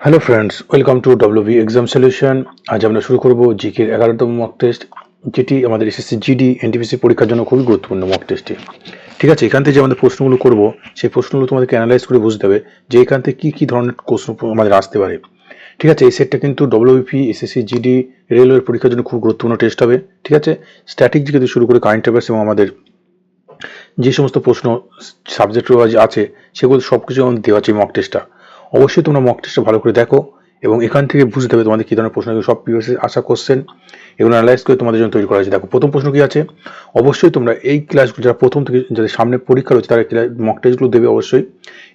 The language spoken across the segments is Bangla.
Hello friends, welcome to WB exam solution. আজ আমরা শুরু করব জিকের 11তম মক টেস্ট, যেটি আমাদের এসএসসি জিডি এনটিপিসি পরীক্ষার জন্য খুবই গুরুত্বপূর্ণ মক টেস্টটি। ঠিক আছে, এখান থেকে যে আমাদের প্রশ্নগুলো করব সেই প্রশ্নগুলো তোমাদেরকে অ্যানালাইজ করে বুঝতে হবে যে এখান থেকে কী ধরনের প্রশ্ন আমাদের আসতে পারে। ঠিক আছে, এই সেটটা কিন্তু ডব্লিউবিপি এসএসসি জিডি রেলওয়ের পরীক্ষার জন্য খুব গুরুত্বপূর্ণ টেস্ট হবে। ঠিক আছে, স্ট্যাটিক জিকে থেকে শুরু করে কারেন্ট অ্যাফেয়ার্স এবং আমাদের যে সমস্ত প্রশ্ন সাবজেক্ট ওয়াইজ আছে সেগুলো সব কিছু আমাদের দেওয়া আছে মক টেস্টটা। অবশ্যই তোমরা মক টেস্টটা ভালো করে দেখো এবং এখান থেকে বুঝতে হবে তোমাদের কী ধরনের প্রশ্ন, সব প্রিভিয়াস আসা কোশ্চেন এগুলো অ্যানালাইজ করে তোমাদের জন্য তৈরি করা হয়েছে। দেখো প্রথম প্রশ্ন কি আছে, অবশ্যই তোমরা এই ক্লাসগুলো যারা প্রথম থেকে যাদের সামনে পরীক্ষা রয়েছে তারা মক টেস্টগুলো দেবে অবশ্যই,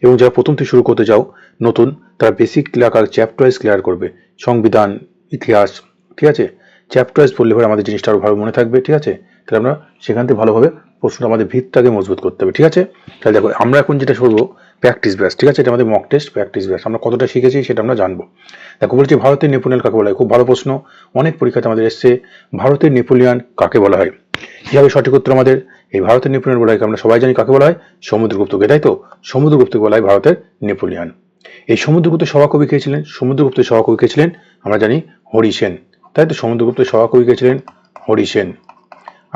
এবং যারা প্রথম থেকে শুরু করতে চাও নতুন তারা basic clear chapter wise clear করবে, সংবিধান, ইতিহাস। ঠিক আছে, চ্যাপ্টার ওয়াইজ পড়লে পরে আমাদের জিনিসটা আরও ভালো মনে থাকবে। ঠিক আছে, তাহলে আমরা সেখান থেকে ভালোভাবে প্রশ্নটা আমাদের ভিতটাকে মজবুত করতে হবে। ঠিক আছে, তাহলে দেখো আমরা এখন যেটা করবো প্র্যাকটিস ব্যাস। ঠিক আছে, এটা আমাদের মক টেস্ট প্র্যাকটিস ব্যাস, আমরা কতটা শিখেছি সেটা আমরা জানবো। দেখো বলছি ভারতের নেপোলিয়ান কাকে বলা হয়, খুব ভালো প্রশ্ন, অনেক পরীক্ষাতে আমাদের এসছে ভারতের নেপোলিয়ান কাকে বলা হয়। কি হবে সঠিক উত্তর আমাদের, এই ভারতের নেপোলিয়ান বলা হয় আমরা সবাই জানি কাকে বলা হয়, সমুদ্রগুপ্তকে, তাই তো? সমুদ্রগুপ্তকে বলা হয় ভারতের নেপোলিয়ান। এই সমুদ্রগুপ্তের সভাকবি কে ছিলেন? সমুদ্রগুপ্তের সভাকবি কে ছিলেন আমরা জানি হরি সেন, তাই তো? সমুদ্রগুপ্তের সভাকবি কে ছিলেন হরি সেন।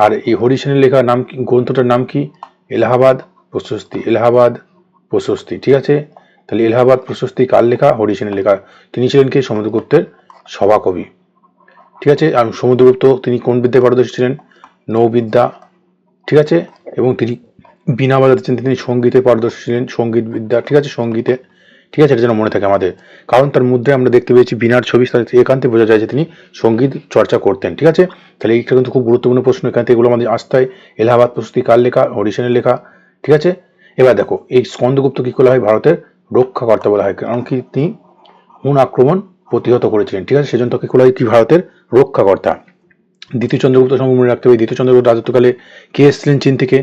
আর এই হরি সেনের লেখা নাম কি, গ্রন্থটার নাম কি? এলাহাবাদ প্রশস্তি, এলাহাবাদ প্রশস্তি। ঠিক আছে, তাহলে এলাহাবাদ প্রশস্তি কার লেখা? হরি সেনের লেখা। তিনি ছিলেন কে? সমুদ্রগুপ্তের সভাকবি। ঠিক আছে, আর সমুদ্রগুপ্ত তিনি কোন বিদ্যায় পারদর্শী ছিলেন? নৌবিদ্যা। ঠিক আছে, এবং তিনি বীণা বাজাচ্ছেন, তিনি সঙ্গীতে পারদর্শী ছিলেন, সঙ্গীত বিদ্যা। ঠিক আছে, সঙ্গীতে। ঠিক আছে, এটা যেন মনে থাকে আমাদের, কারণ তার মুদ্রায় আমরা দেখতে পেয়েছি বীণার ছবি, এখান থেকে বোঝা যায় যে তিনি সঙ্গীত চর্চা করতেন। ঠিক আছে, তাহলে এইটা কিন্তু খুব গুরুত্বপূর্ণ প্রশ্ন, এখান থেকে এগুলো আমাদের আসতে হয়। এলাহাবাদ প্রশস্তি কার লেখা? হরি সেনের লেখা। ঠিক আছে, এবার দেখো এই স্কন্দগুপ্ত কি বলা হয়? ভারতের রক্ষাকর্তা বলা হয়, কারণ কি তিনি হুন আক্রমণ প্রতিহত করেছিলেন। ঠিক আছে, সেজন্য তাকে বলা হয় কি ভারতের রক্ষাকর্তা। দ্বিতীয় চন্দ্রগুপ্ত সম্পর্কে মনে রাখতে হবে, দ্বিতীয় চন্দ্রগুপ্ত রাজত্বকালে কে এসছিলেন চীন থেকে?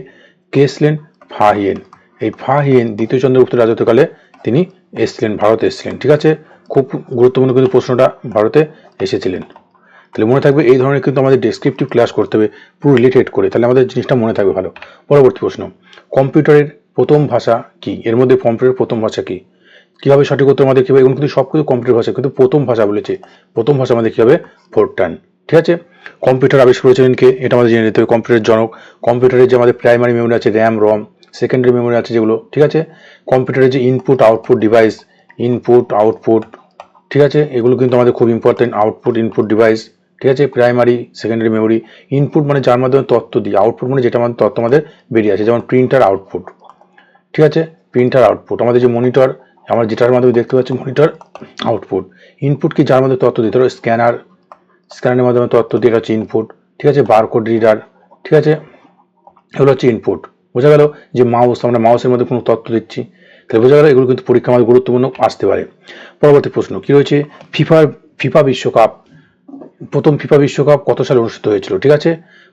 কে এসছিলেন? ফাহিয়েন। এই ফাহিয়েন দ্বিতীয় চন্দ্রগুপ্ত রাজত্বকালে তিনি এসছিলেন, ভারতে এসছিলেন। ঠিক আছে, খুব গুরুত্বপূর্ণ কিন্তু প্রশ্নটা, ভারতে এসেছিলেন। তাহলে মনে থাকবে এই ধরনের কিন্তু আমাদের ডেসক্রিপটিভ ক্লাস করতে হবে পুরো রিলেটেড করে, তাহলে আমাদের জিনিসটা মনে থাকবে ভালো। পরবর্তী প্রশ্ন, কম্পিউটারের প্রথম ভাষা কি? এর মধ্যে কম্পিউটারের প্রথম ভাষা কি? কিভাবে সঠিক উত্তর আমাদের কি হবে? এগুলো কিন্তু সব কিছু কম্পিউটার ভাষা, কিন্তু প্রথম ভাষা বলেছে, প্রথম ভাষা আমাদের কি হবে? ফোরট্রান। ঠিক আছে, কম্পিউটার আবিষ্কার করেছিলেন কে? এটা আমাদের জেনে নিতে হবে। কম্পিউটারের জনক, কম্পিউটারের যে আমাদের প্রাইমারি মেমোরি আছে র্যাম রম, সেকেন্ডারি মেমোরি আছে যেগুলো, ঠিক আছে, কম্পিউটারের যে input output device, input output, ঠিক আছে, এগুলো কিন্তু আমাদের খুব ইম্পর্টেন্ট। আউটপুট ইনপুট ডিভাইস, ঠিক আছে, প্রাইমারি সেকেন্ডারি মেমোরি। ইনপুট মানে যার মাধ্যমে তথ্য দিই, আউটপুট মানে যেটা আমাদের তথ্য আমাদের বেরিয়ে আসে, যেমন প্রিন্টার আউটপুট। ঠিক আছে, প্রিন্টার আউটপুট। আমাদের যে মনিটর, আমরা যেটার মাধ্যমে দেখতে পাচ্ছি মনিটর আউটপুট। ইনপুট কি? যার মধ্যে তথ্য দিই, ধরো স্ক্যানার, স্ক্যানারের মাধ্যমে তথ্য দিয়ে, এটা হচ্ছে ইনপুট। ঠিক আছে, বারকোড রিডার। ঠিক আছে, এগুলো হচ্ছে ইনপুট। বোঝা গেল যে মাউস, আমরা মাউসের মধ্যে কোনো তথ্য দিচ্ছি, তাহলে বোঝা গেল এগুলো কিন্তু পরীক্ষা আমাদের গুরুত্বপূর্ণ আসতে পারে। পরবর্তী প্রশ্ন কি রয়েছে, ফিফা বিশ্বকাপ, প্রথম ফিফা বিশ্বকাপ কত সালে অনুষ্ঠিত হয়েছিল? ঠিক আছে,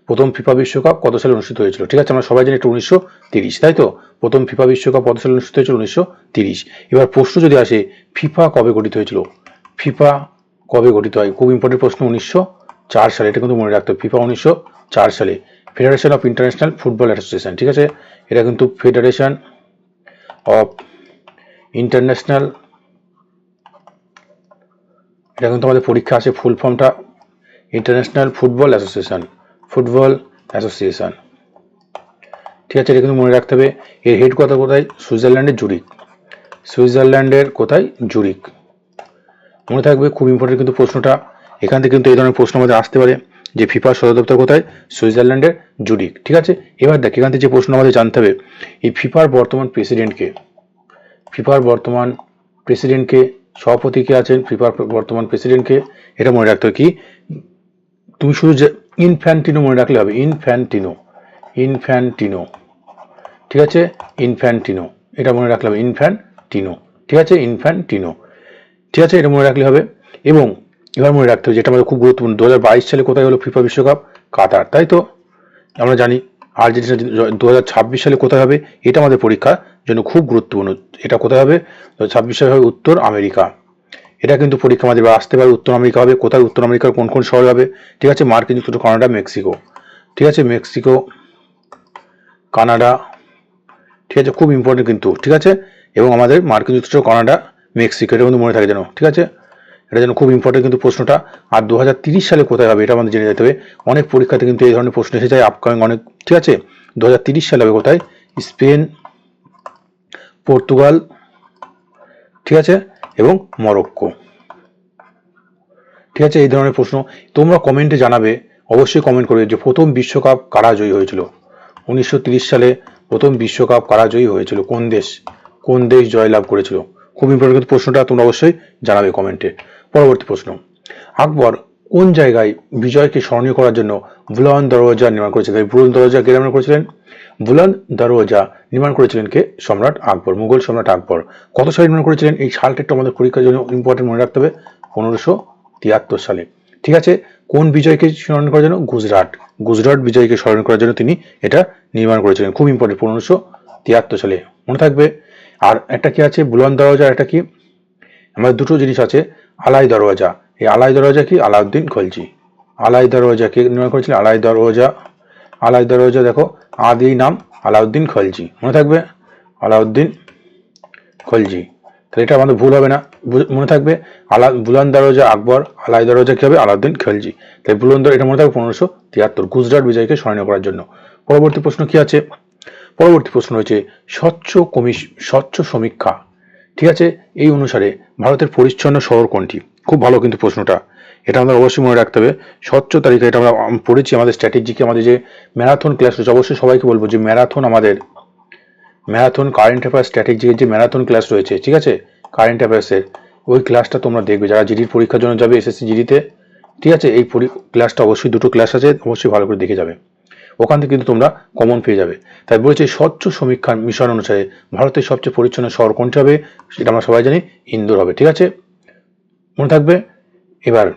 প্রথম ফিফা বিশ্বকাপ কত সালে অনুষ্ঠিত হয়েছিল? ঠিক আছে, আমরা সবাই জানি এটা 1930, তাই তো? প্রথম ফিফা বিশ্বকাপ কত সালে অনুষ্ঠিত হয়েছিল? 1930। এবার প্রশ্ন যদি আসে ফিফা কবে গঠিত হয়েছিল, ফিফা কবে গঠিত হয়? খুব ইম্পর্টেন্ট প্রশ্ন, 1904 সালে, এটা কিন্তু মনে রাখতে হবে। ফিফা 1904 সালে, federation of international football association. ঠিক আছে, এটা কিন্তু ফেডারেশন অফ ইন্টারন্যাশনাল, এটা কিন্তু আমাদের পরীক্ষা আসে ফুল ফর্মটা, international football association, football association. ঠিক আছে, এটা কিন্তু মনে রাখতে হবে। এর হেডকোয়ার্টার কোথায়? সুইজারল্যান্ডের জুরিক, সুইজারল্যান্ডের কোথায়? জুরিক। মনে থাকবে, খুব ইম্পর্টেন্ট কিন্তু প্রশ্নটা, এখান থেকে কিন্তু এই ধরনের প্রশ্ন আমাদের আসতে পারে যে ফিফার সদর দপ্তর কোথায়? সুইজারল্যান্ডের জুরিক। ঠিক আছে, এবার দেখ এখান থেকে যে প্রশ্ন আমাদের জানতে হবে, এই ফিফার বর্তমান প্রেসিডেন্টকে, ফিফার বর্তমান প্রেসিডেন্টকে, সভাপতি কে আছেন ফিফার বর্তমান প্রেসিডেন্টকে? এটা মনে রাখতে হবে কি, তুমি শুধু যে ইনফ্যান্টিনো মনে রাখলে হবে, ইনফ্যান্টিনো, ইনফ্যান্টিনো। ঠিক আছে, ইনফ্যান্টিনো, এটা মনে রাখলে হবে, ইনফ্যান্টিনো। ঠিক আছে, ইনফ্যান্টিনো। ঠিক আছে, এটা মনে রাখলে হবে। এবং এবার মনে রাখতে হবে যেটা আমাদের খুব গুরুত্বপূর্ণ, 2022 সালে কোথায় হলো ফিফা বিশ্বকাপ? কাতার, তাই তো? আমরা জানি। আর যেটা 2026 সালে কোথায় হবে, এটা আমাদের পরীক্ষার জন্য খুব গুরুত্বপূর্ণ। এটা কোথায় হবে? 2026 সালে হবে উত্তর আমেরিকা। এটা কিন্তু পরীক্ষা আমাদের আসতে পারে, উত্তর আমেরিকা হবে। কোথায় উত্তর আমেরিকার কোন কোন শহরে হবে? ঠিক আছে, মার্কিন যুক্তরাষ্ট্র, কানাডা, মেক্সিকো। ঠিক আছে, মেক্সিকো, কানাডা। ঠিক আছে, খুব ইম্পর্টেন্ট কিন্তু। ঠিক আছে, এবং আমাদের মার্কিন যুক্তরাষ্ট্র, কানাডা, মেক্সিকো, এটা কিন্তু মনে থাকে যেন, ঠিক আছে, এটা যেন খুব ইম্পর্টেন্ট কিন্তু প্রশ্নটা। আর 2030 সালে কোথায় হবে এটা আমাদের জেনে যেতে হবে, অনেক পরীক্ষাতে কিন্তু এই ধরনের প্রশ্ন এসে যায় আপকামিং অনেক, ঠিক আছে। 2030 সালে হবে কোথায়, স্পেন, পর্তুগাল, ঠিক আছে, এবং মরক্কো, ঠিক আছে। এই ধরনের প্রশ্ন তোমরা কমেন্টে জানাবে, অবশ্যই কমেন্ট করবে যে প্রথম বিশ্বকাপ কারা জয়ী হয়েছিল, 1930 সালে প্রথম বিশ্বকাপ কারা জয়ী হয়েছিল, কোন দেশ জয়লাভ করেছিল, খুব ইম্পর্টেন্ট প্রশ্নটা, তোমরা অবশ্যই জানাবে কমেন্টে। পরবর্তী প্রশ্ন, আকবর কোন জায়গায় বিজয়কে স্মরণীয় করার জন্য বুলন দরওয়াজা নির্মাণ করেছিলেন? বুলন দরওয়াজা কে নির্মাণ করেছিলেন? বুলন দরওয়াজা নির্মাণ করেছিলেন কে? সম্রাট আকবর, মুঘল সম্রাট আকবর। কত সালে নির্মাণ করেছিলেন? এই সালটা একটু আমাদের পরীক্ষার জন্য ইম্পর্টেন্ট মনে রাখতে হবে, 1573 সালে, ঠিক আছে। কোন বিজয়কে স্মরণ করার জন্য? গুজরাট বিজয়কে স্মরণ করার জন্য তিনি এটা নির্মাণ করেছিলেন, খুব ইম্পর্টেন্ট, 1573 সালে, মনে থাকবে। আর একটা কি আছে বুলন দরওয়াজা, একটা কি, আমাদের দুটো জিনিস আছে, আলাই দরওয়াজা। এই আলাই দরওয়াজা কি? আলাউদ্দিন খলজি। আলাই দরওয়াজা কে নির্মাণ করেছিলেন? আলাই দরওয়াজা দেখো আদি নাম আলাউদ্দিন খলজি, মনে থাকবে, আলাউদ্দিন খলজি। তাহলে এটা আমাদের ভুল হবে না, মনে থাকবে। বুলন দরওয়াজা আকবর, আলাই দরওয়াজা কি হবে? আলাউদ্দিন খলজি। তাই বুলন দরওয়াজা, এটা মনে থাকবে 1573, গুজরাট বিজয়কে স্মরণীয় করার জন্য। পরবর্তী প্রশ্ন কি আছে? পরবর্তী প্রশ্ন হচ্ছে স্বচ্ছ সমীক্ষা, ঠিক আছে, এই অনুসারে ভারতের পরিচ্ছন্ন শহর কোনটি? খুব ভালো কিন্তু প্রশ্নটা, এটা আমাদের অবশ্যই মনে রাখতে হবে। স্বচ্ছ তালিকা, এটা আমরা পড়েছি আমাদের স্ট্র্যাটেজিকে, আমাদের যে ম্যারাথন ক্লাস রয়েছে, অবশ্যই সবাইকে বলবো যে ম্যারাথন কারেন্ট অ্যাফেয়ার্স স্ট্র্যাটেজির যে ম্যারাথন ক্লাস রয়েছে, ঠিক আছে, কারেন্ট অ্যাফেয়ার্সের ওই ক্লাসটা তোমরা দেখবে যারা জিডির পরীক্ষার জন্য যাবে, এসএসসি জিডিতে, ঠিক আছে। এই ক্লাসটা অবশ্যই, দুটো ক্লাস আছে, অবশ্যই ভালো করে দেখে যাবে, ওখান থেকে কিন্তু তোমরা কমন পেয়ে যাবে। তাই বলেছে স্বচ্ছ সমীক্ষা মিশন অনুসারে ভারতের সবচেয়ে পরিচ্ছন্ন শহর কোনটি হবে? সেটা আমরা সবাই জানি ইন্দোর হবে, ঠিক আছে, মনে থাকবে। এবার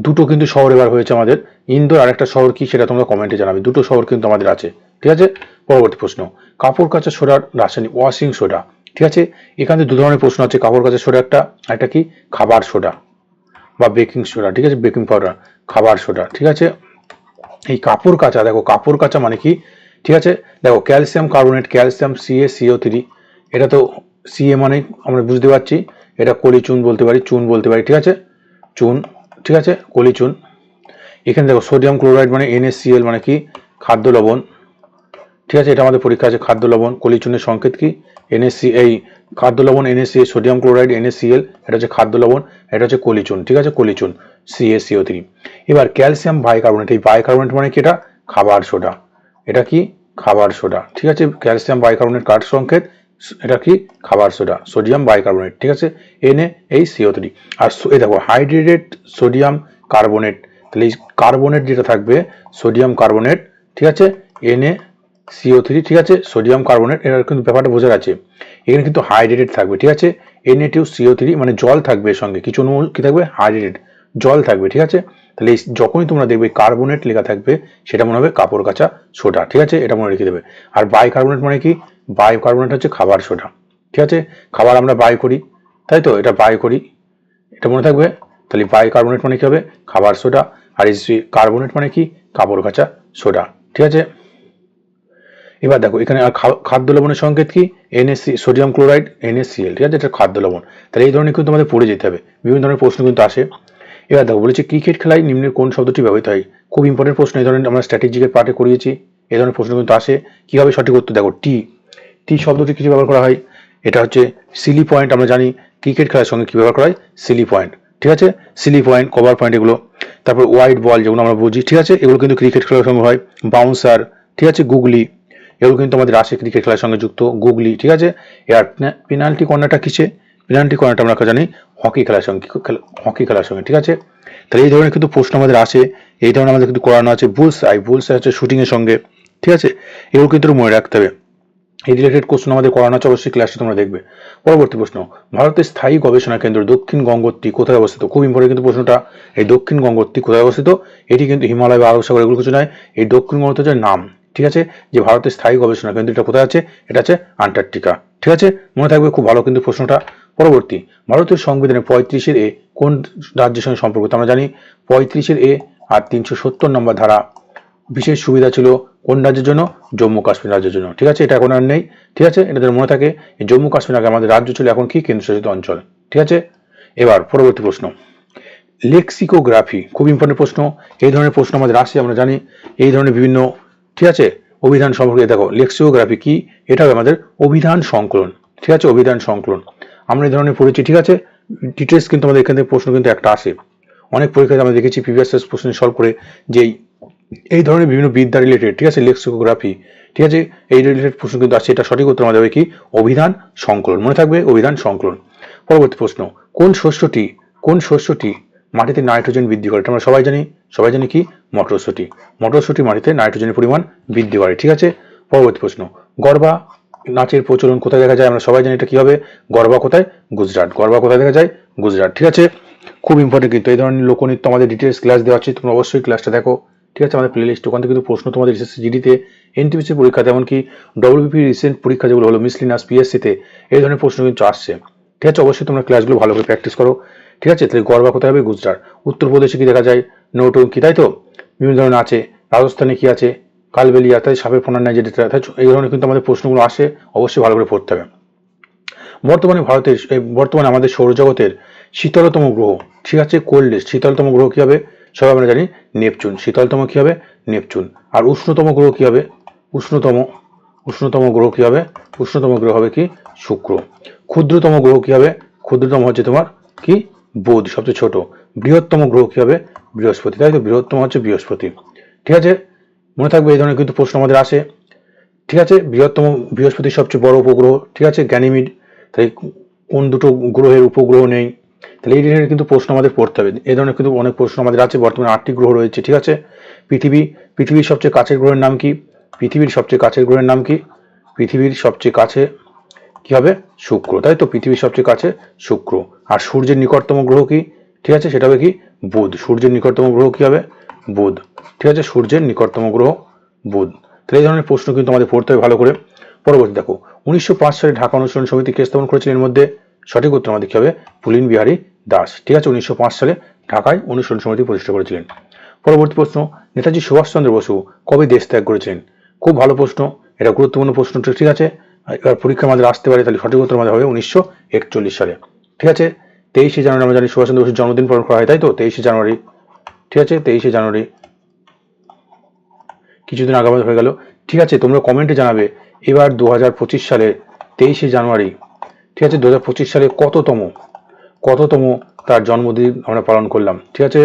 দুটো কিন্তু শহর এবার হয়েছে আমাদের, ইন্দোর আর একটা শহর কি সেটা তোমরা কমেন্টে জানাবে, দুটো শহর কিন্তু আমাদের আছে, ঠিক আছে। পরবর্তী প্রশ্ন, কাপড় কাচা সোডার রাসায়নিক, ওয়াশিং সোডা, ঠিক আছে। এখানে দু ধরনের প্রশ্ন আছে, কাপড় কাচা সোডা একটা কি খাবার সোডা বা বেকিং সোডা, ঠিক আছে, বেকিং পাউডার, খাবার সোডা, ঠিক আছে। এই কাপড় কাচা, দেখো কাপড় কাচা মানে কি, ঠিক আছে, দেখো ক্যালসিয়াম কার্বনেট, ক্যালসিয়াম CaCO3, এটা তো Ca মানে আমরা বুঝতে পারছি, এটা কলিচুন বলতে পারি, চুন বলতে পারি, ঠিক আছে, চুন, ঠিক আছে, কলিচুন। এখানে দেখো সোডিয়াম ক্লোরাইড মানে NaCl মানে কি খাদ্য লবণ, ঠিক আছে, এটা আমাদের পরীক্ষা আছে, খাদ্য লবণ। কলিচুনের সংকেত কি? NaC, এই খাদ্য লবণ NaCl, সোডিয়াম ক্লোরাইড NaCl, এটা হচ্ছে খাদ্য লবণ, এটা হচ্ছে কলিচুন, ঠিক আছে, কলিচুন CaCO3। এবার ক্যালসিয়াম বাইকার্বনেট, এই বাইকার্বনেট মানে কি? এটা খাবার সোডা, এটা কি খাবার সোডা, ঠিক আছে, ক্যালসিয়াম বাইকার্বনেট কার সংকেত, এটা কি খাবার সোডা, সোডিয়াম বাইকার্বনেট, ঠিক আছে, NaCO3। আর এই দেখো হাইড্রেটেড সোডিয়াম কার্বনেট, তাহলে এই কার্বনেট যেটা থাকবে সোডিয়াম কার্বনেট, ঠিক আছে, NaCO3, ঠিক আছে, সোডিয়াম কার্বনেট, এর কিন্তু ব্যাপারটা বোঝা আছে, এখানে কিন্তু হাইড্রেটেড থাকবে, ঠিক আছে, Na2CO3 মানে জল থাকবে এর সঙ্গে, কিছু অনুমূল কি থাকবে? হাইড্রেটেড, জল থাকবে, ঠিক আছে। তাহলে যখনই তোমরা দেখবে কার্বনেট লেখা থাকবে সেটা মনে হবে কাপড় কাচা সোডা, ঠিক আছে, এটা মনে রেখে দেবে। আর বাইকার্বনেট মানে কি? বাইকার্বনেট হচ্ছে খাবার সোডা, ঠিক আছে, খাবার আমরা বাই করি, তাই তো, এটা বাই করি, এটা মনে থাকবে। তাহলে বাইকার্বনেট মানে কি হবে? খাবার সোডা। আর এই কার্বনেট মানে কি? কাপড় কাচা সোডা, ঠিক আছে। এবার দেখো এখানে খাদ্য লবণের সংকেত কি? সোডিয়াম ক্লোরাইড NaCl, ঠিক আছে, এটা খাদ্য লবণ। তাহলে এই ধরনের কিন্তু আমাদের পড়ে যেতে হবে, বিভিন্ন ধরনের প্রশ্ন কিন্তু আসে। এবার দেখো বলেছে ক্রিকেট খেলায় নিম্নের কোন শব্দটি ব্যবহৃত হয়? খুব ইম্পর্টেন্ট প্রশ্ন, এই ধরনের আমরা স্ট্র্যাটেজিকের পার্টে করিয়েছি, এই ধরনের প্রশ্ন কিন্তু আসে। কি হবে সঠিক উত্তর? দেখো টি শব্দটি কিছু ব্যবহার করা হয়, এটা হচ্ছে সিলি পয়েন্ট, আমরা জানি ক্রিকেট খেলার সঙ্গে কি ব্যবহার করা হয়? সিলি পয়েন্ট, ঠিক আছে, সিলি পয়েন্ট, কভার পয়েন্ট এগুলো। তারপর ওয়াইড বল যেগুলো আমরা বুঝি, ঠিক আছে, এগুলো কিন্তু ক্রিকেট খেলার সঙ্গে হয়। বাউন্সার, ঠিক আছে, গুগলি, এগুলো কিন্তু আমাদের আসে ক্রিকেট খেলার সঙ্গে যুক্ত, গুগলি, ঠিক আছে। এর পেনাল্টি কর্নারটা কিসে? পেনাল্টি কর্নারটা আমরা জানি হকি খেলার সঙ্গে, ঠিক আছে। তাহলে এই ধরনের কিন্তু প্রশ্ন আমাদের আসে, এই ধরনের আমাদের কিন্তু করানো আছে। বুলস আই হচ্ছে শুটিং এর সঙ্গে, ঠিক আছে, এগুলো কিন্তু মনে রাখতে হবে। এই রিলেটেড কোশ্চেন আমাদের করানো আছে, অবশ্যই ক্লাসে তোমরা দেখবে। পরবর্তী প্রশ্ন, ভারতের স্থায়ী গবেষণা কেন্দ্র দক্ষিণ গঙ্গোত্রী কোথায় অবস্থিত? খুব ইম্পর্টেন্ট কিন্তু প্রশ্নটা, এই দক্ষিণ গঙ্গোত্রী কোথায় অবস্থিত? এটি কিন্তু হিমালয় বা আরব সাগর এগুলো কিছু নয়, এই দক্ষিণ গঙ্গোত্রীর নাম, ঠিক আছে। যে ভারতের স্থায়ী গবেষণা কেন্দ্র এটা কোথায় আছে? এটা আছে আন্টার্কটিকা, ঠিক আছে, মনে থাকবে, খুব ভালো কিন্তু প্রশ্নটা। পরবর্তী, ভারতের সংবিধানে 35 কোন রাজ্যের সঙ্গে সম্পর্কিত? আমরা জানি 35 আর 370 নম্বর ধারা বিশেষ সুবিধা ছিল কোন রাজ্যের জন্য? জম্মু কাশ্মীর রাজ্যের জন্য, ঠিক আছে, এটা এখন আর নেই, ঠিক আছে, এটা মনে থাকে। এই জম্মু কাশ্মীর আগে আমাদের রাজ্য ছিল, এখন কি কেন্দ্রশাসিত অঞ্চল, ঠিক ঠিক আছে। এবার পরবর্তী প্রশ্ন, লেক্সিকোগ্রাফি, খুব ইম্পর্টেন্ট প্রশ্ন। এই ধরনের প্রশ্ন আমাদের আসে, আমরা জানি এই ধরনের বিভিন্ন, ঠিক আছে, অভিধান সম্পর্কে। দেখো লেক্সিকোগ্রাফি কি, এটা আমাদের অভিধান সংকলন, ঠিক আছে, অভিধান সংকলন আমরা এই ধরনের পড়েছি, ঠিক আছে। ডিটেলস কিন্তু আমাদের এখান থেকে প্রশ্ন কিন্তু একটা আসে, অনেক পরীক্ষায় আমরা দেখেছি প্রিভিয়াস প্রশ্ন সলভ করে যে এই ধরনের বিভিন্ন বিদ্যা রিলেটেড, ঠিক আছে, লেক্সিকোগ্রাফি, ঠিক আছে, এই রিলেটেড প্রশ্ন কিন্তু আসছে। এটা সঠিক উত্তর আমাদের হবে কি, অভিধান সংকলন, মনে থাকবে অভিধান সংকলন। পরবর্তী প্রশ্ন, কোন শস্যটি মাটিতে নাইট্রোজেন বৃদ্ধি করে? এটা আমরা সবাই জানি কি, মটরশুঁটি মাটিতে নাইট্রোজেনের পরিমাণ বৃদ্ধি করে, ঠিক আছে। পরবর্তী প্রশ্ন, গরবা নাচের প্রচলন কোথায় দেখা যায়? আমরা সবাই জানি এটা কি হবে, গরবা কোথায়, গুজরাট। গরবা কোথায় দেখা যায়, গুজরাট, ঠিক আছে। খুব ইম্পর্টেন্ট কিন্তু এই ধরনের লোকনৃত্য আমাদের ডিটেলস ক্লাস দেওয়া আছে, তোমরা অবশ্যই ক্লাসটা দেখো, ঠিক আছে। আমাদের প্লে লিস্ট, ওখান থেকে কিন্তু প্রশ্ন তোমাদের এসএসসি জিডিতে, এনটিপিসি পরীক্ষাতে, এমনকি ডব্লিউবিপি রিসেন্ট পরীক্ষা যেগুলো হলো মিসলিনাস পিএসসিতে, এই ধরনের প্রশ্ন কিন্তু আসছে, ঠিক আছে। অবশ্যই তোমরা ক্লাসগুলো ভালো করে প্র্যাকটিস করো, ঠিক আছে। তাহলে গরবা কোথায় হবে, গুজরাট। উত্তরপ্রদেশে কি দেখা যায়, নৌটঙ্কি, তাই তো, বিভিন্ন ধরনের আছে। রাজস্থানে কি আছে, কালবেলিয়া, তাই সাপের ফোনার নাই যেটা, এই ধরনের কিন্তু আমাদের প্রশ্নগুলো আসে, অবশ্যই ভালো করে পড়তে হবে। বর্তমানে আমাদের সৌরজগতের শীতলতম গ্রহ, ঠিক আছে, কোল্ডেস্ট শীতলতম গ্রহ কি হবে, সবাই আমরা জানি নেপচুন। শীতলতম কি হবে, নেপচুন। আর উষ্ণতম গ্রহ কি হবে, উষ্ণতম গ্রহ কি হবে, উষ্ণতম গ্রহ হবে কি, শুক্র। ক্ষুদ্রতম গ্রহ কি হবে, ক্ষুদ্রতম হচ্ছে তোমার কি, বুধ, সবচেয়ে ছোট। বৃহত্তম গ্রহ কি হবে, বৃহস্পতি, তাই তো, বৃহত্তম হচ্ছে বৃহস্পতি, ঠিক আছে। মনে থাকবে এই ধরনের কিন্তু প্রশ্ন আমাদের আসে, ঠিক আছে। বৃহস্পতি সবচেয়ে বড় উপগ্রহ, ঠিক আছে, গ্যানিমিড। তাই কোন দুটো গ্রহের উপগ্রহ নেই, তাহলে এই রিলেটেড কিন্তু প্রশ্ন আমাদের পড়তে হবে। এই ধরনের কিন্তু অনেক প্রশ্ন আমাদের আছে। বর্তমানে 8টি গ্রহ রয়েছে, ঠিক আছে। পৃথিবীর সবচেয়ে কাছের গ্রহের নাম কি, পৃথিবীর সবচেয়ে কাছের গ্রহের নাম কি, পৃথিবীর সবচেয়ে কাছে কি হবে, শুক্র, তাই তো, পৃথিবীর সবচেয়ে কাছে শুক্র। আর সূর্যের নিকটতম গ্রহ কি, ঠিক আছে, সেটা হবে কি, বুধ। সূর্যের নিকটতম গ্রহ কি হবে, বুধ, ঠিক আছে, সূর্যের নিকটতম গ্রহ বুধ। তাহলে এই ধরনের প্রশ্ন কিন্তু আমাদের পড়তে হবে ভালো করে। পরবর্তী দেখো, 1905 সালে ঢাকা অনুশীলন সমিতি কে স্থাপন করেছিলেন? এর মধ্যে সঠিক উত্তর আমাদের কি হবে, পুলিন বিহারী দাস, ঠিক আছে। 1905 সালে ঢাকায় অনুশীলন সমিতি প্রতিষ্ঠা করেছিলেন। পরবর্তী প্রশ্ন, নেতাজি সুভাষচন্দ্র বসু কবে দেশ ত্যাগ করেছিলেন? খুব ভালো প্রশ্ন, এটা গুরুত্বপূর্ণ প্রশ্ন, ঠিক আছে। এবার পরীক্ষা আমাদের আসতে পারে, তাহলে সঠিক উত্তর আমাদের হবে 1941 সালে, ঠিক আছে। 23শে জানুয়ারি আমরা জানি সুভাষচন্দ্র বসুর জন্মদিন পালন করা হয়, তাই তো, 23শে জানুয়ারি, ঠিক আছে, 23শে জানুয়ারি, কিছুদিন আগে হয়ে গেল, ঠিক আছে। তোমরা কমেন্টে জানাবে এবার 2025 সালে 23শে জানুয়ারি, ঠিক আছে, 2025 সালে কততম তার জন্মদিন আমরা পালন করলাম, ঠিক আছে,